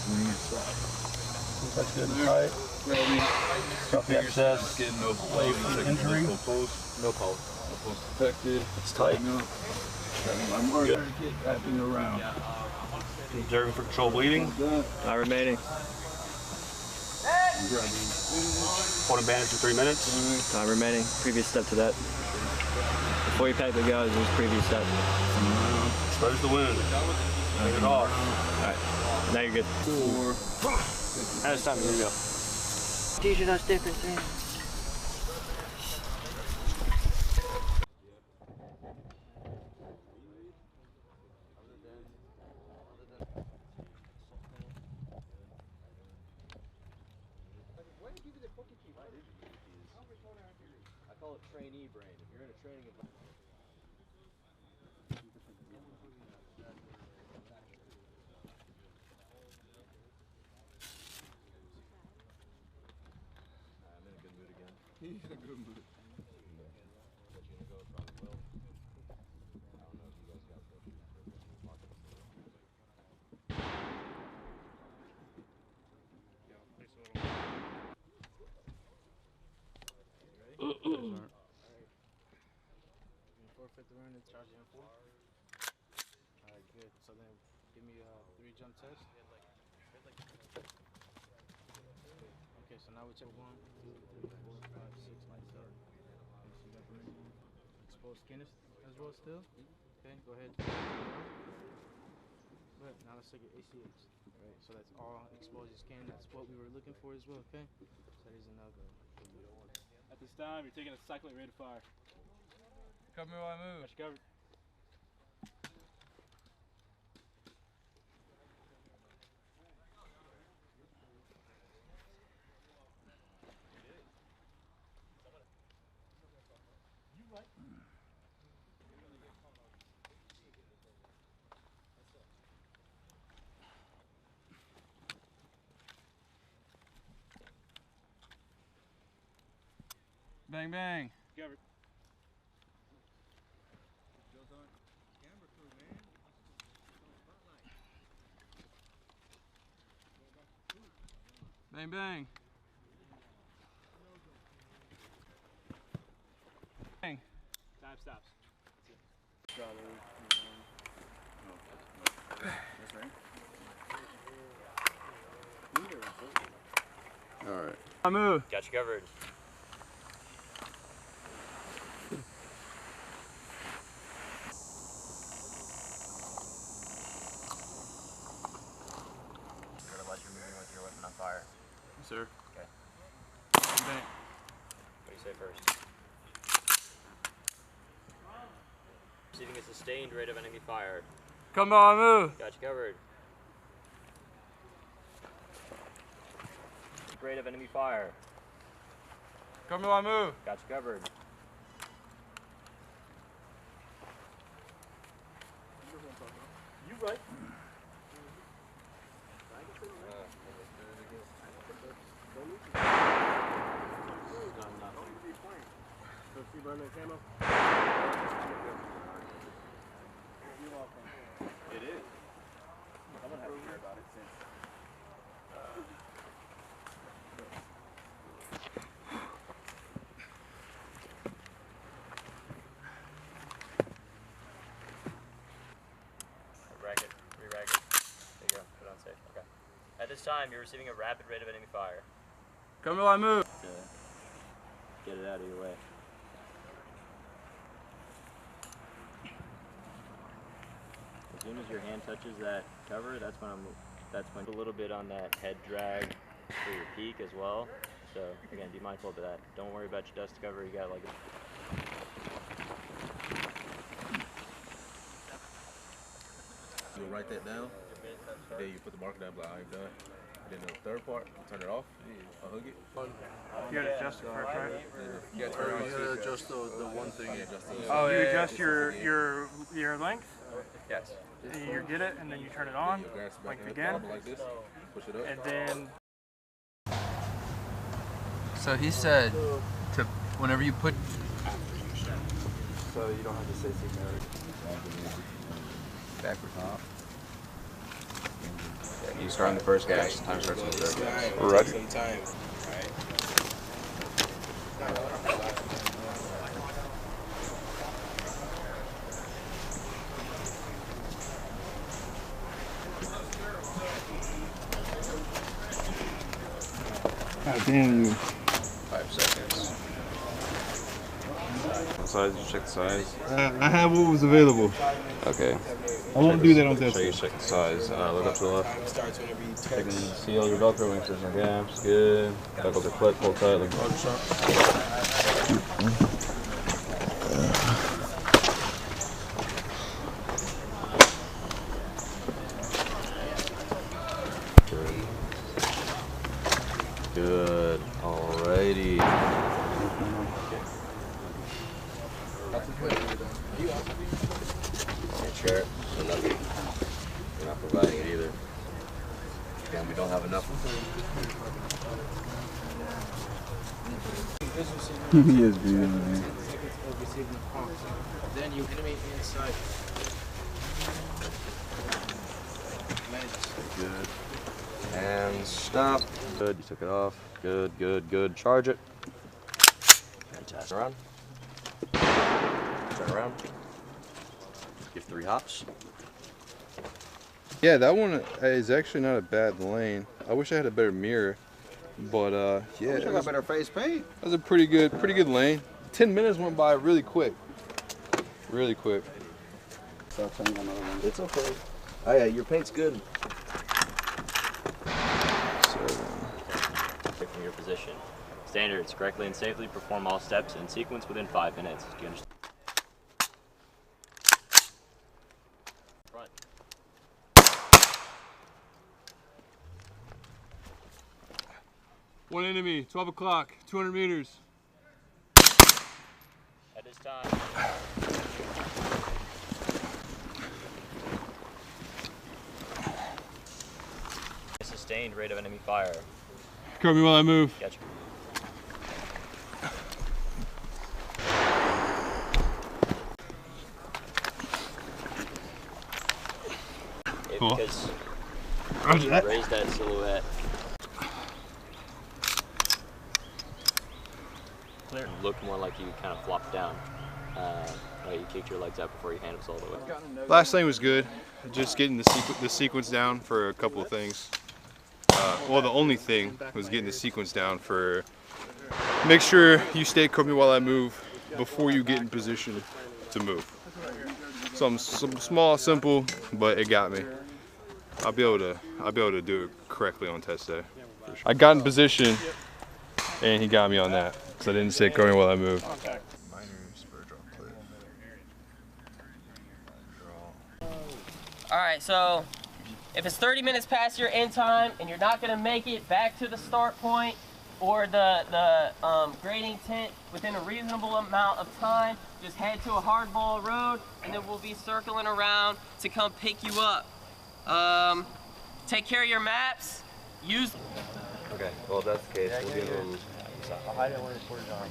Bleeding stops. That's good and tight. Stop the excess. No Away from the injury. No pulse. No pulse. No pulse detected. It's tight. I'm working to get wrapping around. Observing for control bleeding. Not remaining. Hold a bandage for 3 minutes. Time remaining. Previous step to that. Before you pack the gauze, there's previous step. Expose the wound. Take it off. Alright. Now you're good. 4. Now it's time. Here we go. Teaching us different things. I call it trainee brain. If you're in a training environment. I'm in a good mood again. He's in a good mood. But you're gonna go across the will. I don't know if you guys got the Forfeit the run and charge in 4. Alright, good. So then give me a 3 jump test. Okay, so now we check 1, 2, 3, 4, 5, 6, like so. Okay, so you got the ring on. Exposed skin as well still. Okay, go ahead. Good. Now let's take your ACH. Alright, so that's all exposed skin. That's what we were looking for as well, okay? So that is a no-go. At this time, you're taking a cyclate rate of fire. Cover me while I move. Got you covered. Bang, bang. Covered. Bang, bang. Bang. Time stops. All right. I move. Got you covered. Otherwise, you're moving with your weapon on fire. Yes, sir. Okay. Bang. What do you say first? Receiving a sustained rate of enemy fire. Come on, move. Got you covered. Rate of enemy fire. Come on, move. Got you covered. You right. It is. I'm gonna have to hear about it since. Rack it. Re-rack it. There you go. Put it on safe. Okay. At this time, you're receiving a rapid rate of enemy fire. Come on, move. Get it out of your way. As soon as your hand touches that cover, that's when a little bit on that head drag for your peak as well. So again, be mindful of that. Don't worry about your dust cover. You got like You'll write that down, and then you put the marker down, like, I'm done. And then the third part, you turn it off, unhook it. You gotta adjust it first, right? You gotta adjust the one thing. Yeah, adjust the Oh, you adjust your length? Yes. You get it, and then you turn it on, like again, like this, push it up. and then... So he said to whenever you put. So you don't have to say Backward top. Yeah, you start on the first gas, time starts on the third gas. Ready? God damn you. 5 seconds. What size? Did you check the size? I have what was available. Okay. I won't do that on Make test. sure you check the size. Look up to the left. Take and seal your Velcro, make sure there's no gaps. Good. Buckles are clipped, pull tight, like Good. Alrighty. Can't share it, so nothing. You're not providing it either. Again, we don't have enough. He is beautiful, man. Then you animate inside. Good. And stop. Good. You took it off. Good, good, good. Charge it. Fantastic. Turn around. Turn around. Give 3 hops. Yeah, that one is actually not a bad lane. I wish I had a better mirror, but yeah. I wish I got better face paint. That was a pretty good lane. 10 minutes went by really quick. Really quick. It's okay. Oh yeah, your paint's good. From your position. Standards. Correctly and safely perform all steps in sequence within 5 minutes. Do you understand? Front. One enemy, 12 o'clock, 200 meters. At this time. A sustained rate of enemy fire. Cover me while I move. Gotcha. Cool. Because Roger that. raise that silhouette. Look more like you kind of flopped down. Like you kicked your legs out before your hand was all the way. Last thing was good. Just getting the sequence down for a couple of things. Well, the only thing was getting the sequence down for. Make sure you stay coping while I move before you get in position to move. Some small, simple, but it got me. I'll be able to do it correctly on test day. Sure. I got in position, and he got me on that because I didn't stay coping while I moved. All right, so if it's 30 minutes past your end time and you're not gonna make it back to the start point or the grading tent within a reasonable amount of time, just head to a hardball road and then we'll be circling around to come pick you up. Take care of your maps, use... Okay, well if that's the case, we'll give them... I didn't want to report it on.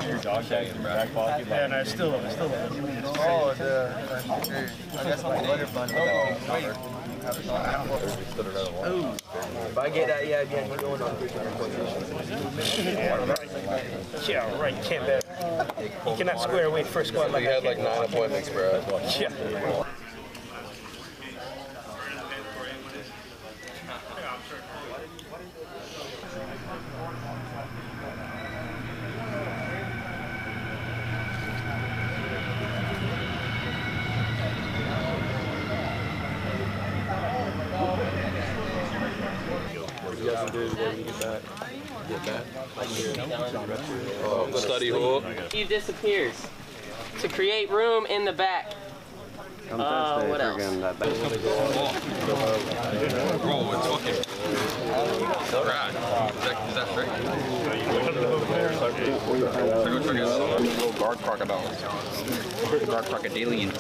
Your dog tag in the back pocket. Yeah, and I still Oh, I guess I'm a butter bunny. Oh, wait. Oh. If I get that, yeah, you're going on. Yeah, right, can't bet. You cannot square away first squad like that. You had like 9 appointments, bro. Yeah. Study hall. He disappears to create room in the back. What else? Bro, it's fucking rad. Is that straight? Little guard crocodiles. Guard crocodilians.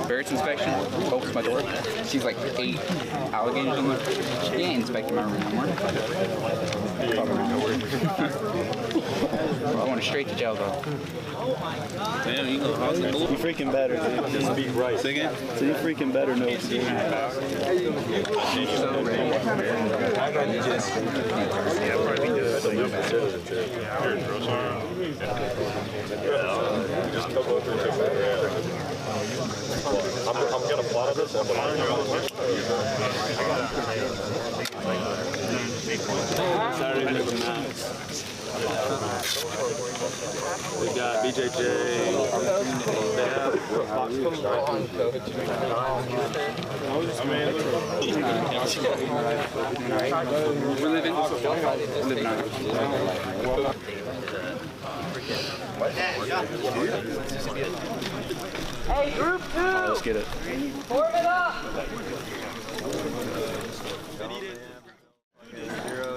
Barracks inspection. Opens my door. Sees like 8 alligators in there. She ain't inspecting my room no more. I want straight to jail though. Damn, you freaking better, dude. Just be right. Say again? So you freaking better know what to do. I'm gonna plot this. We got BJJ. We're living Hey, group 2! Let's get it. Form it up!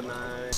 09.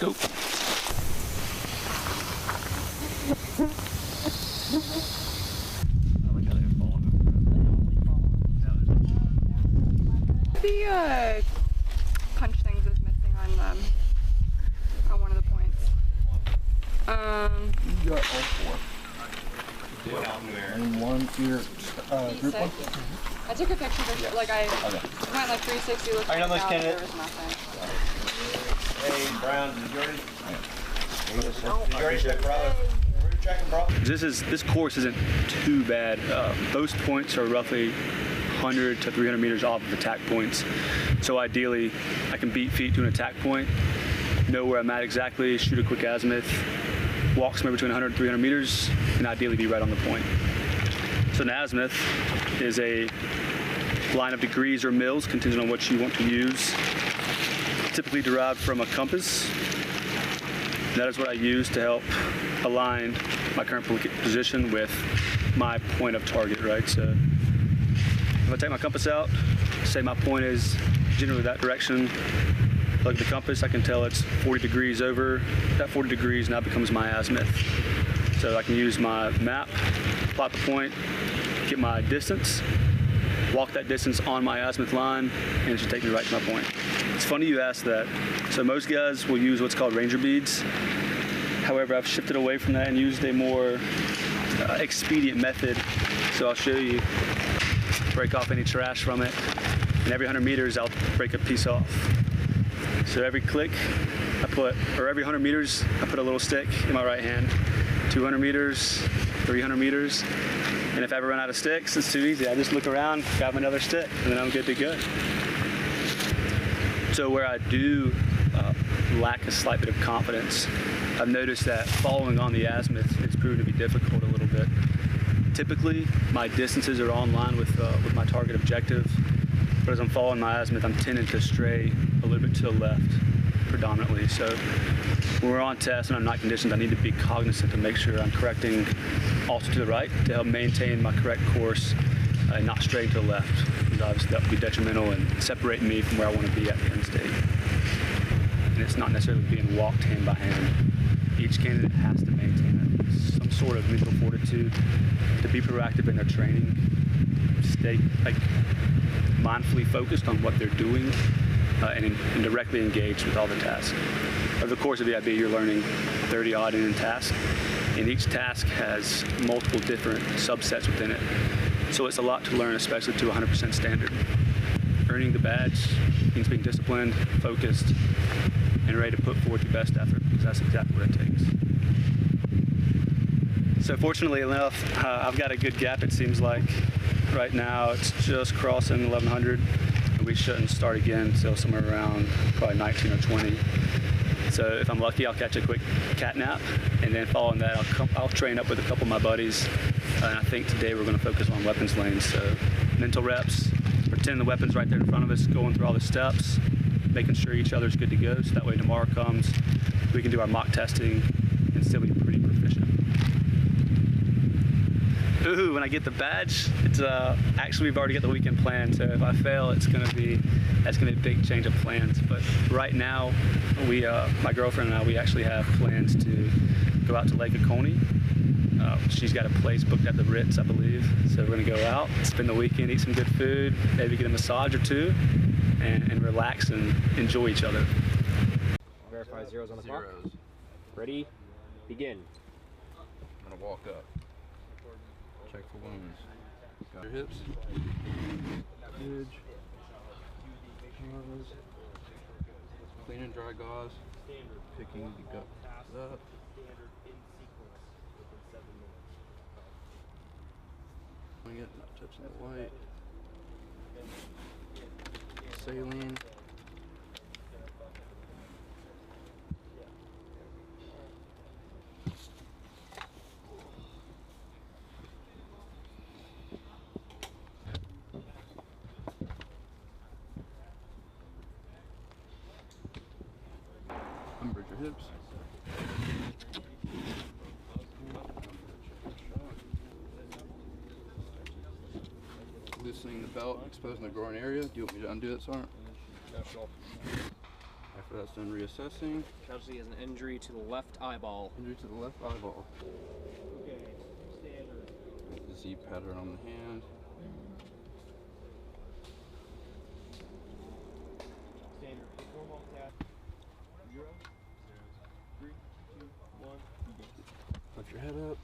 Let's go. The punch things is missing on one of the points. You got all four. And one ear group one? I took a picture of it, like I went like 360 looking Alright, now at let's there get it. was nothing. Hey, Brown, did you already check, brother? This course isn't too bad. Most points are roughly 100 to 300 meters off of attack points. So ideally, I can beat feet to an attack point, know where I'm at exactly, shoot a quick azimuth, walk somewhere between 100 and 300 meters, and ideally be right on the point. So an azimuth is a line of degrees or mils, contingent on what you want to use, typically derived from a compass. That is what I use to help align my current position with my point of target, right? So if I take my compass out, say my point is generally that direction, look at the compass, I can tell it's 40 degrees over. That 40 degrees now becomes my azimuth. So I can use my map, plot the point, get my distance, walk that distance on my azimuth line, and it should take me right to my point. It's funny you asked that. So most guys will use what's called ranger beads. However, I've shifted away from that and used a more expedient method. So I'll show you, break off any trash from it, and every 100 meters I'll break a piece off. So every click I put, or every 100 meters I put a little stick in my right hand. 200 meters, 300 meters, and if I ever run out of sticks, it's too easy. I just look around, grab another stick, and then I'm good to go. So where I do lack a slight bit of confidence, I've noticed that following on the azimuth it's proven to be difficult a little bit. Typically, my distances are on line with my target objective, but as I'm following my azimuth, I'm tending to stray a little bit to the left, predominantly. So when we're on test and I'm not conditioned, I need to be cognizant to make sure I'm correcting also to the right to help maintain my correct course and not straying to the left. Because obviously that would be detrimental and separating me from where I want to be at the end state. And it's not necessarily being walked hand by hand. Each candidate has to maintain some sort of mental fortitude to be proactive in their training, stay mindfully focused on what they're doing, and directly engaged with all the tasks. Over the course of VIB, you're learning 30 odd in tasks, and each task has multiple different subsets within it. So it's a lot to learn, especially to 100% standard. Earning the badge means being disciplined, focused, and ready to put forth your best effort, because that's exactly what it takes. So fortunately enough, I've got a good gap, it seems like. Right now it's just crossing 1100, and we shouldn't start again until somewhere around probably 19 or 20. So if I'm lucky, I'll catch a quick cat nap, and then following that, I'll train up with a couple of my buddies. And I think today we're going to focus on weapons lanes. So mental reps, pretend the weapon's right there in front of us, going through all the steps, making sure each other's good to go, so that way tomorrow comes, we can do our mock testing and still be pretty proficient. Ooh, when I get the badge, it's actually we've already got the weekend planned, so if I fail, that's gonna be a big change of plans. But right now, we, my girlfriend and I, we actually have plans to go out to Lake Oconee. She's got a place booked at the Ritz, I believe. So we're gonna go out, spend the weekend, eat some good food, maybe get a massage or two, and relax and enjoy each other. Verify zeros on the clock. Ready? Begin. I'm gonna walk up. Check for wounds. Got your hips. Edge. Arms. Clean and dry gauze. Picking the gut up. Not touching the white. Saline. Unbridge your hips. Loosening the belt, exposing the groin area. Do you want me to undo that, Sergeant? After that's done reassessing. Casualty has an injury to the left eyeball. Injury to the left eyeball. Okay, standard. The Z pattern on the hand. Standard. Perform all tasks. 0, 3, 2, 1, begin. Lift your head up.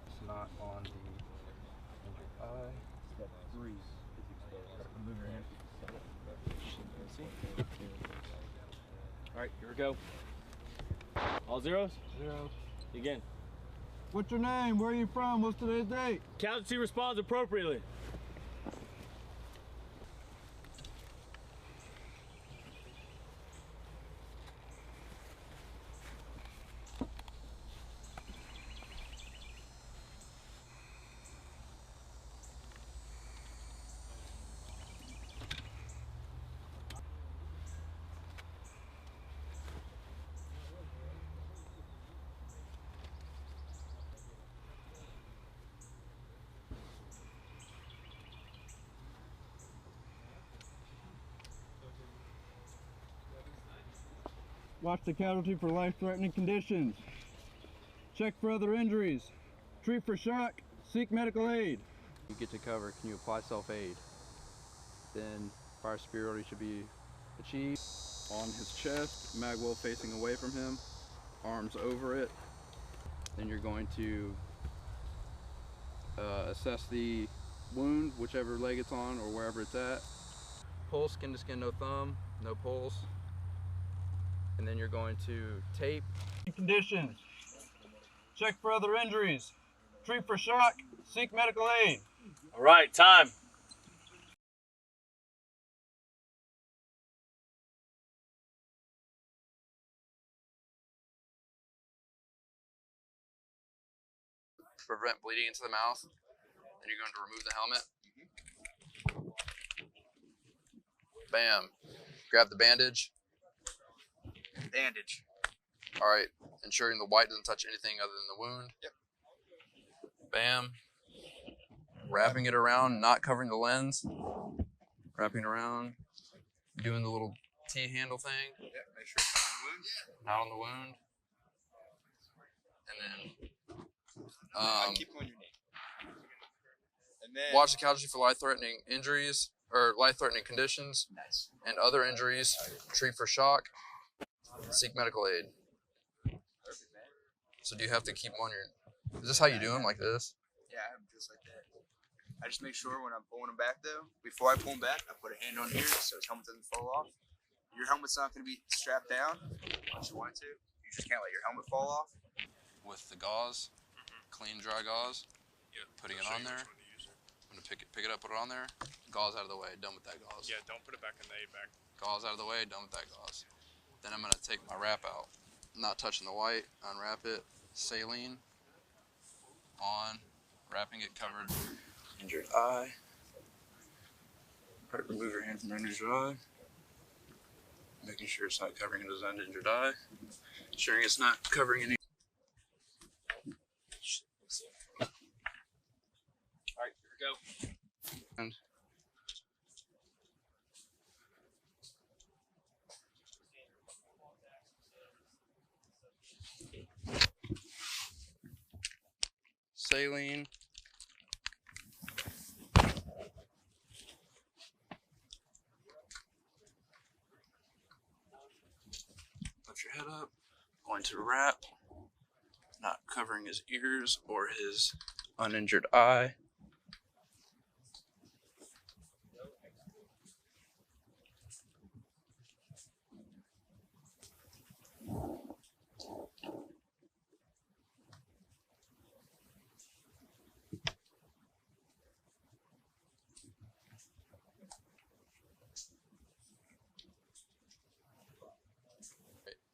It's not on the injured eye. Step 3 is exposed. Move your hand. Alright, here we go. All zeros? Zero. Begin. What's your name? Where are you from? What's today's date? Casualty responds appropriately. Watch the casualty for life-threatening conditions. Check for other injuries. Treat for shock. Seek medical aid. You get to cover. Can you apply self-aid? Then fire superiority should be achieved. On his chest, mag well facing away from him, arms over it. Then you're going to assess the wound, whichever leg it's on or wherever it's at. Pulse, skin to skin, no thumb, no pulse. And then you're going to tape. Conditions. Check for other injuries. Treat for shock. Seek medical aid. All right, time. Prevent bleeding into the mouth. Then you're going to remove the helmet. Bam. Grab the bandage. Bandage. All right. Ensuring the white doesn't touch anything other than the wound. Yep. Bam. Wrapping it around, not covering the lens. Wrapping it around. Doing the little T-handle thing. Yep, make sure it's not on the wound. Not on the wound. And then keep on your knee. And then watch the casualty for life-threatening injuries or life-threatening conditions and other injuries. Treat for shock. Seek medical aid. So do you have to keep them on your... Is this how you do them, like this? Yeah, I'm just like that. I just make sure when I'm pulling them back though, before I pull them back, I put a hand on here so his helmet doesn't fall off. Your helmet's not going to be strapped down unless you want it to. You just can't let your helmet fall off. With the gauze, clean dry gauze, putting it on there. I'm gonna pick it up, put it on there. Gauze out of the way, done with that gauze. Yeah, don't put it back in the aid bag. Gauze out of the way, done with that gauze. Then I'm gonna take my wrap out, not touching the white, unwrap it, saline, on, wrapping it covered. Injured eye. Right, remove your hand from your injured eye. Making sure it's not covering his uninjured eye. Ensuring it's not covering any. Alright, here we go. And saline. Lift your head up. Going to wrap. Not covering his ears or his uninjured eye.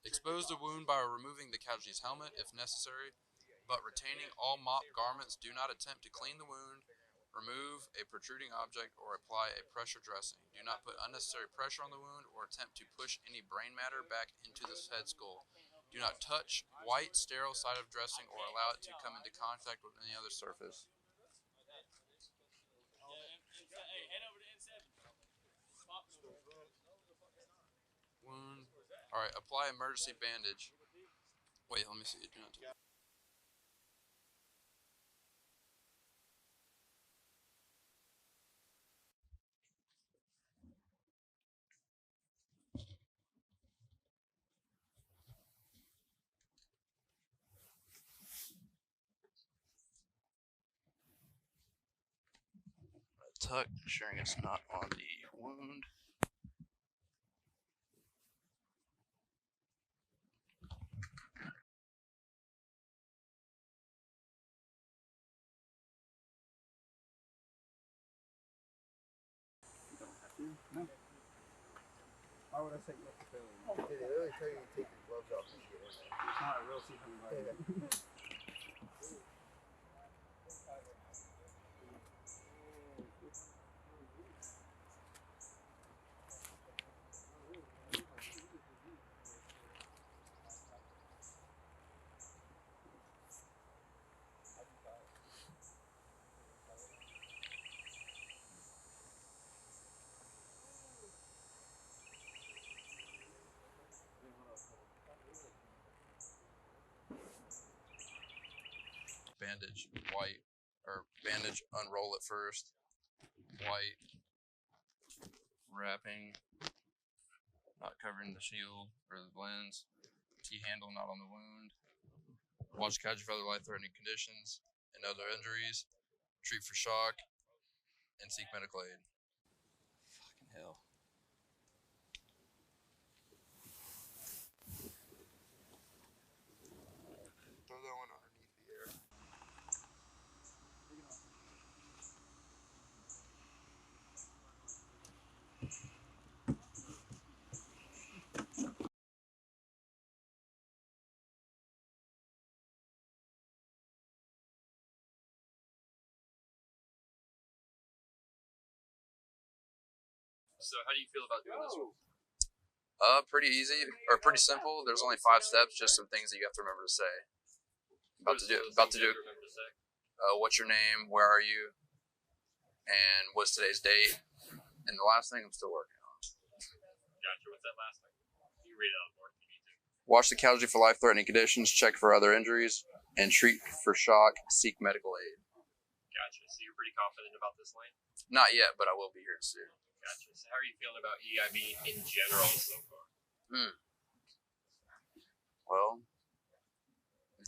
Expose the wound by removing the casualty's helmet if necessary, but retaining all mop garments. Do not attempt to clean the wound, remove a protruding object, or apply a pressure dressing. Do not put unnecessary pressure on the wound or attempt to push any brain matter back into the head skull. Do not touch white, sterile side of dressing or allow it to come into contact with any other surface. Wound. All right, apply emergency bandage. Wait, let me see. Tuck, ensuring it's not on the wound. No. Why would I say you have to fail? They literally tell you to take your gloves off and get in there. Alright, we'll see if I'm right. Bandage, white, or bandage, unroll it first, white, wrapping, not covering the shield or the lens, T-handle not on the wound, watch casualty for other life-threatening conditions and other injuries, treat for shock, and seek medical aid. Fucking hell. Throw that one underneath the air. So how do you feel about doing this one? Pretty easy, or pretty simple. There's only 5 steps, just some things that you have to remember to say. About to do. What's your name? Where are you? And what's today's date? And the last thing I'm still working on. Gotcha. What's that last thing? You read it out more if you need to. Watch the casualty for life-threatening conditions, check for other injuries, and treat for shock, seek medical aid. Gotcha. So you're pretty confident about this lane? Not yet, but I will be here soon. Gotcha. So how are you feeling about EIB in general so far? Well,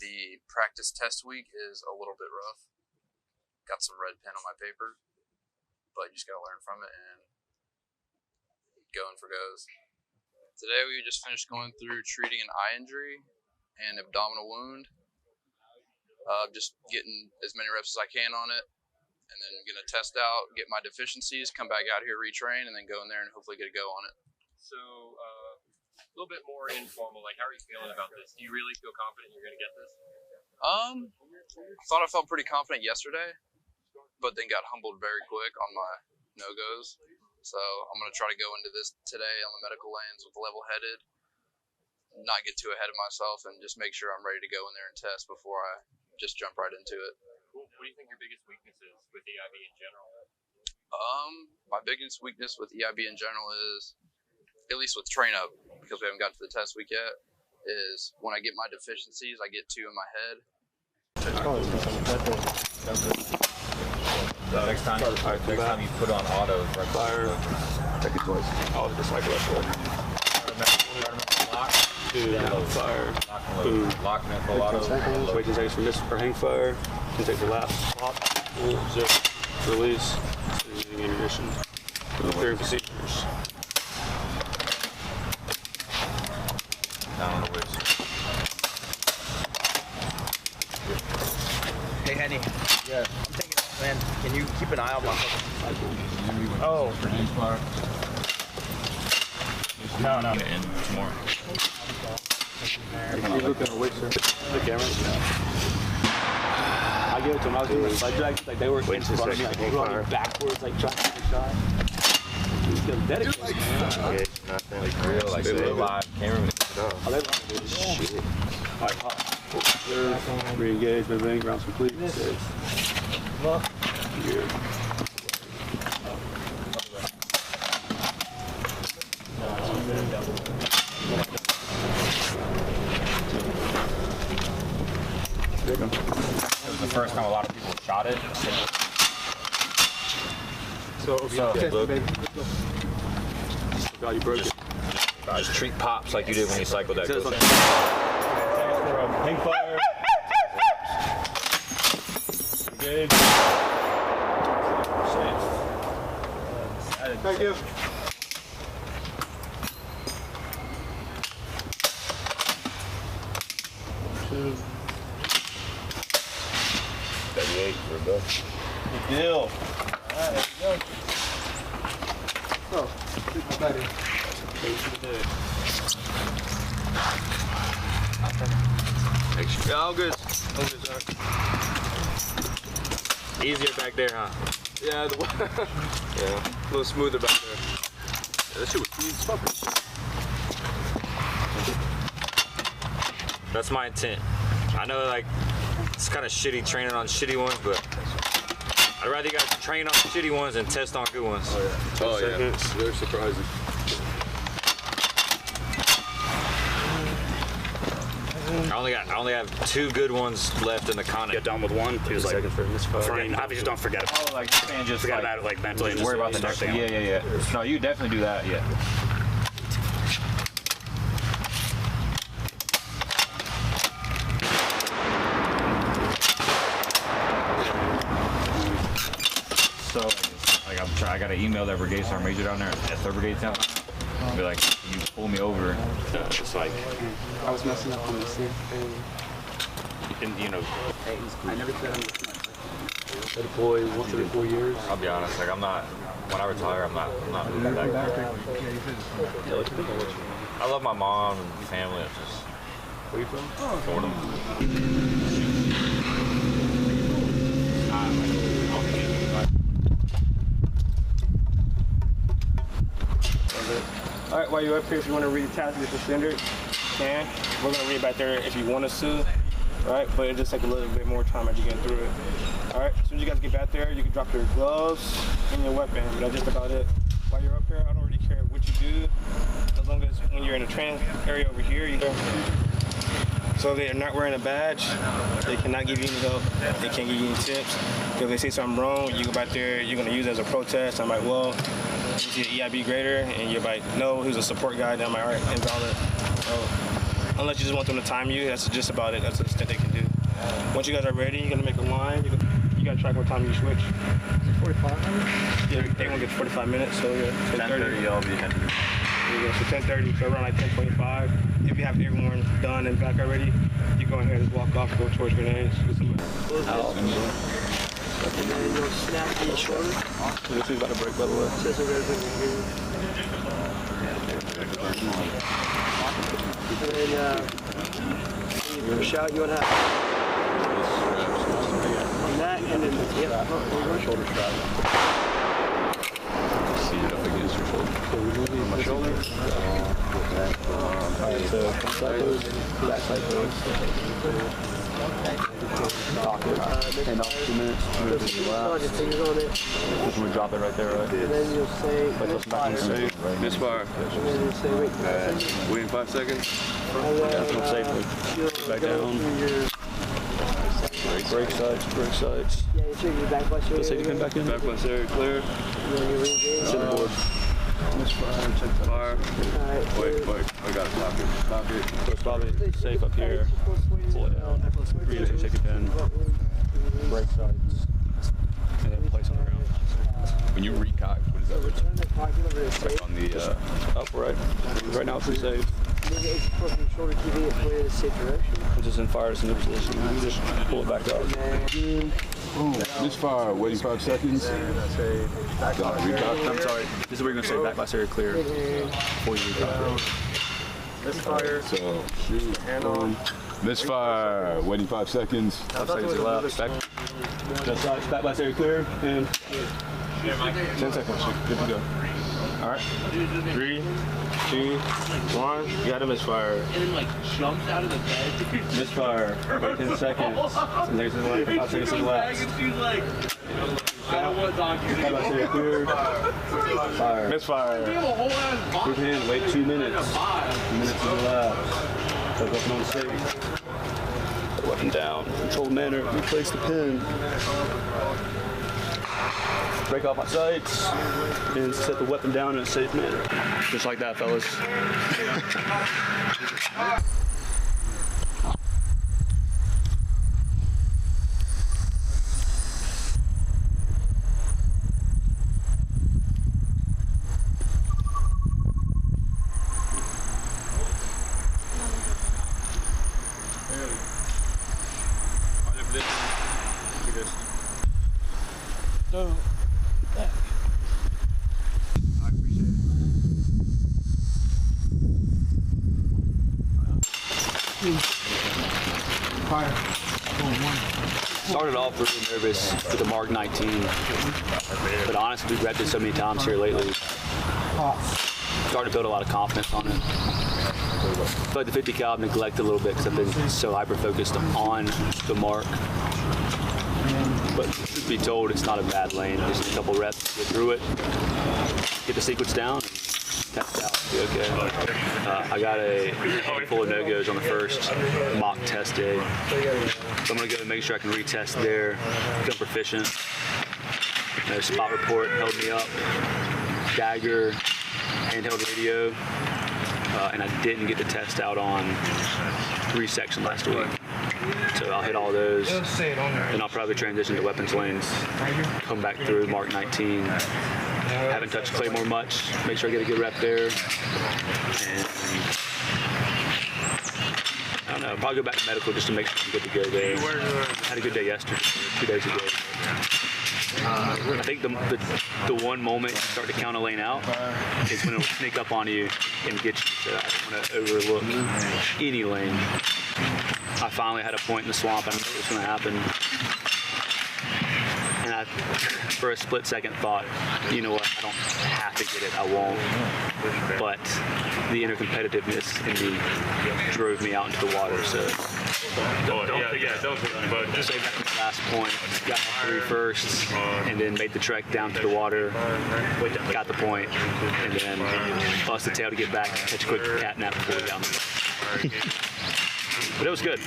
the practice test week is a little bit rough. Got some red pen on my paper, but you just gotta learn from it and going for goes. Today we just finished going through treating an eye injury and abdominal wound. Just getting as many reps as I can on it, and then I'm gonna test out, get my deficiencies, come back out here, retrain, and then go in there and hopefully get a go on it. So a little bit more informal, like how are you feeling about this? Do you really feel confident you're gonna get this? I thought I felt pretty confident yesterday, but then got humbled very quick on my no-goes. So I'm gonna try to go into this today on the medical lanes with level-headed, not get too ahead of myself, and just make sure I'm ready to go in there and test before I just jump right into it. Cool. What do you think your biggest weakness is with EIB in general? My biggest weakness with EIB in general is, at least with train up, because we haven't got to the test week yet, is when I get my deficiencies, I get 2 in my head. So next time you put on auto, right fire, check it twice. I'll just like left one. Lock. Fire. Boom. Lock and full auto. Wait 10 seconds for miss or hang fire. 10 seconds for last. Pop. Zip. Release. Using ammunition. Clearing procedures. Down on the waist. Hey, Henny. Yeah. I'm taking off, man. Can you keep an eye on my fucking... Oh. No. And tomorrow. You look at the wait, sir. The camera. I gave it to them. I was doing the sled drag. Like they were in front of me, like running backwards, like trying to get a shot. He's dedicated, man. Okay, nothing like real, like they live camera. Oh, they live, dude. Shit. All right, pop. Re-engage, everything, rounds complete. Good. time a lot of people shot it. God, you broke it. Just treat pops like you did when you cycled that. Hang fire. Engage. Thank you. We're done. Good deal. Alright, there we go. Oh, shoot my buddy. Yeah, all good. All good, sir. Easier back there, huh? Yeah, yeah, a little smoother back there. Yeah, that shit was smooth as fuck. That's my intent. I know, like, it's kind of shitty training on shitty ones, but I'd rather you guys train on shitty ones and test on good ones. Oh yeah. 10 seconds. They're surprising. I only have 2 good ones left in the con. Get done with one. He was like, obviously don't forget about it. Oh, like, and just forget like, about it, like mentally. Just worry about the next thing. Yeah. No, you definitely do that. Yeah. So, like, I got an email that brigade sergeant major down there at 3rd Brigade down. Be like, you pull me over. It's like I was messing up on the same thing. You know, I never said I'm I deploy once every 4 years. I'll be honest, like, I'm not, when I retire, I'm not moving back there. I love my mom and family. It's just, where you from? Fordham. All right, while you're up here, if you want to read the task list standard, you can. We're going to read back there if you want us to, all right? But it just take a little bit more time as you get through it. All right, as soon as you guys get back there, you can drop your gloves and your weapon, but that's just about it. While you're up here, I don't really care what you do, as long as when you're in the training area over here, you know. So they're not wearing a badge, they cannot give you any help, they can't give you any tips. If they say something wrong, you go back there, you're going to use it as a protest. I'm like, well, is he an EIB grader? And you're like, no, he was a support guy. And I'm like, all right, invalid. So, unless you just want them to time you, that's just about it. That's the extent they can do. Once you guys are ready, you're going to make a line. You got to track what time you switch. 45 minutes? Yeah, they won't get 45 minutes, so yeah. 10:30, y'all be heading. Yeah, so 10:30, so around like 10:25. If you have everyone done and back already, you go ahead and walk off, go towards grenades. And then you'll snap the shoulder. This is about to break, by the way. And then you push out, you want to have on that, and then Shoulder strap. Seat it up against your shoulder. So we move it my shoulder. Alright, so front side pose, back side pose. Lock it. And off 2 minutes. Move it to the left. Just we drop it right there, right? And then you'll say Misfire. Waiting 5 seconds. That's not safely. Back down. Break sides, break sides. Yeah, you check your back blast area. Let's say you come back in. Back blast area clear. And then you re-engage. Sit aboard. Misfire, check the fire. Wait, I got it. Lock it. Push Bobby, safe up here. Pull it down. Breathe, shake it down. Break sides. And then place on the ground. When you recock, what is that? Like on the upright. Right now it's safe. Shoulder, keeping it pointed in a safe direction. It's just in fire, it's in a position. You just pull it back up. Misfire, waiting 5 seconds. Recock. I'm sorry. This is where you're going to say back blast area clear before you recock. Misfire. So, shoot. Hand on. Misfire, waiting 5 seconds. 5 seconds to left. Back. Just back blast area clear. And 10 seconds. Good to go. Alright. 3, 2, 1. You got a misfire. And then like jumps out of the bed. Misfire. 10 seconds. 5 seconds to the left. 5 seconds to the left. I don't want donkey. Fire. Misfire. Quick hand. Wait 2 minutes. 2 minutes to the left. Go up on safe. Weapon down. Controlled manner. Replace the pin. Break off my sights and set the weapon down in a safe manner. Just like that, fellas. Started off really nervous with the Mark 19, but honestly, we've repped it so many times here lately. Starting to build a lot of confidence on it. I feel like the 50 cal I've neglected a little bit because I've been so hyper-focused on the Mark. But truth be told, it's not a bad lane. Just a couple reps, get through it, get the sequence down, and test out. Be okay. I got a handful of no-goes on the first mock test day. So I'm gonna go and make sure I can retest there, become proficient. Spot report held me up. Dagger, handheld radio, and I didn't get the test out on 3 sections last week. So I'll hit all those, and I'll probably transition to weapons lanes, come back through Mark 19. Haven't touched Claymore much, make sure I get a good rep there. And I don't know, I'll probably go back to medical just to make sure I'm good to go there. Had a good day yesterday, 2 days ago. I think the one moment you start to count a lane out is when it'll sneak up on you and get you. So I don't want to overlook any lane. I finally had a point in the swamp. I knew it was going to happen. And I, for a split second, thought, you know what, I don't have to get it, I won't. But the inner competitiveness in me drove me out into the water, so don't save that for the last point. Got my 3 first, and then made the trek down to the water, got the point, and then bust the tail to get back, catch a quick cat nap before we got on. But it was good.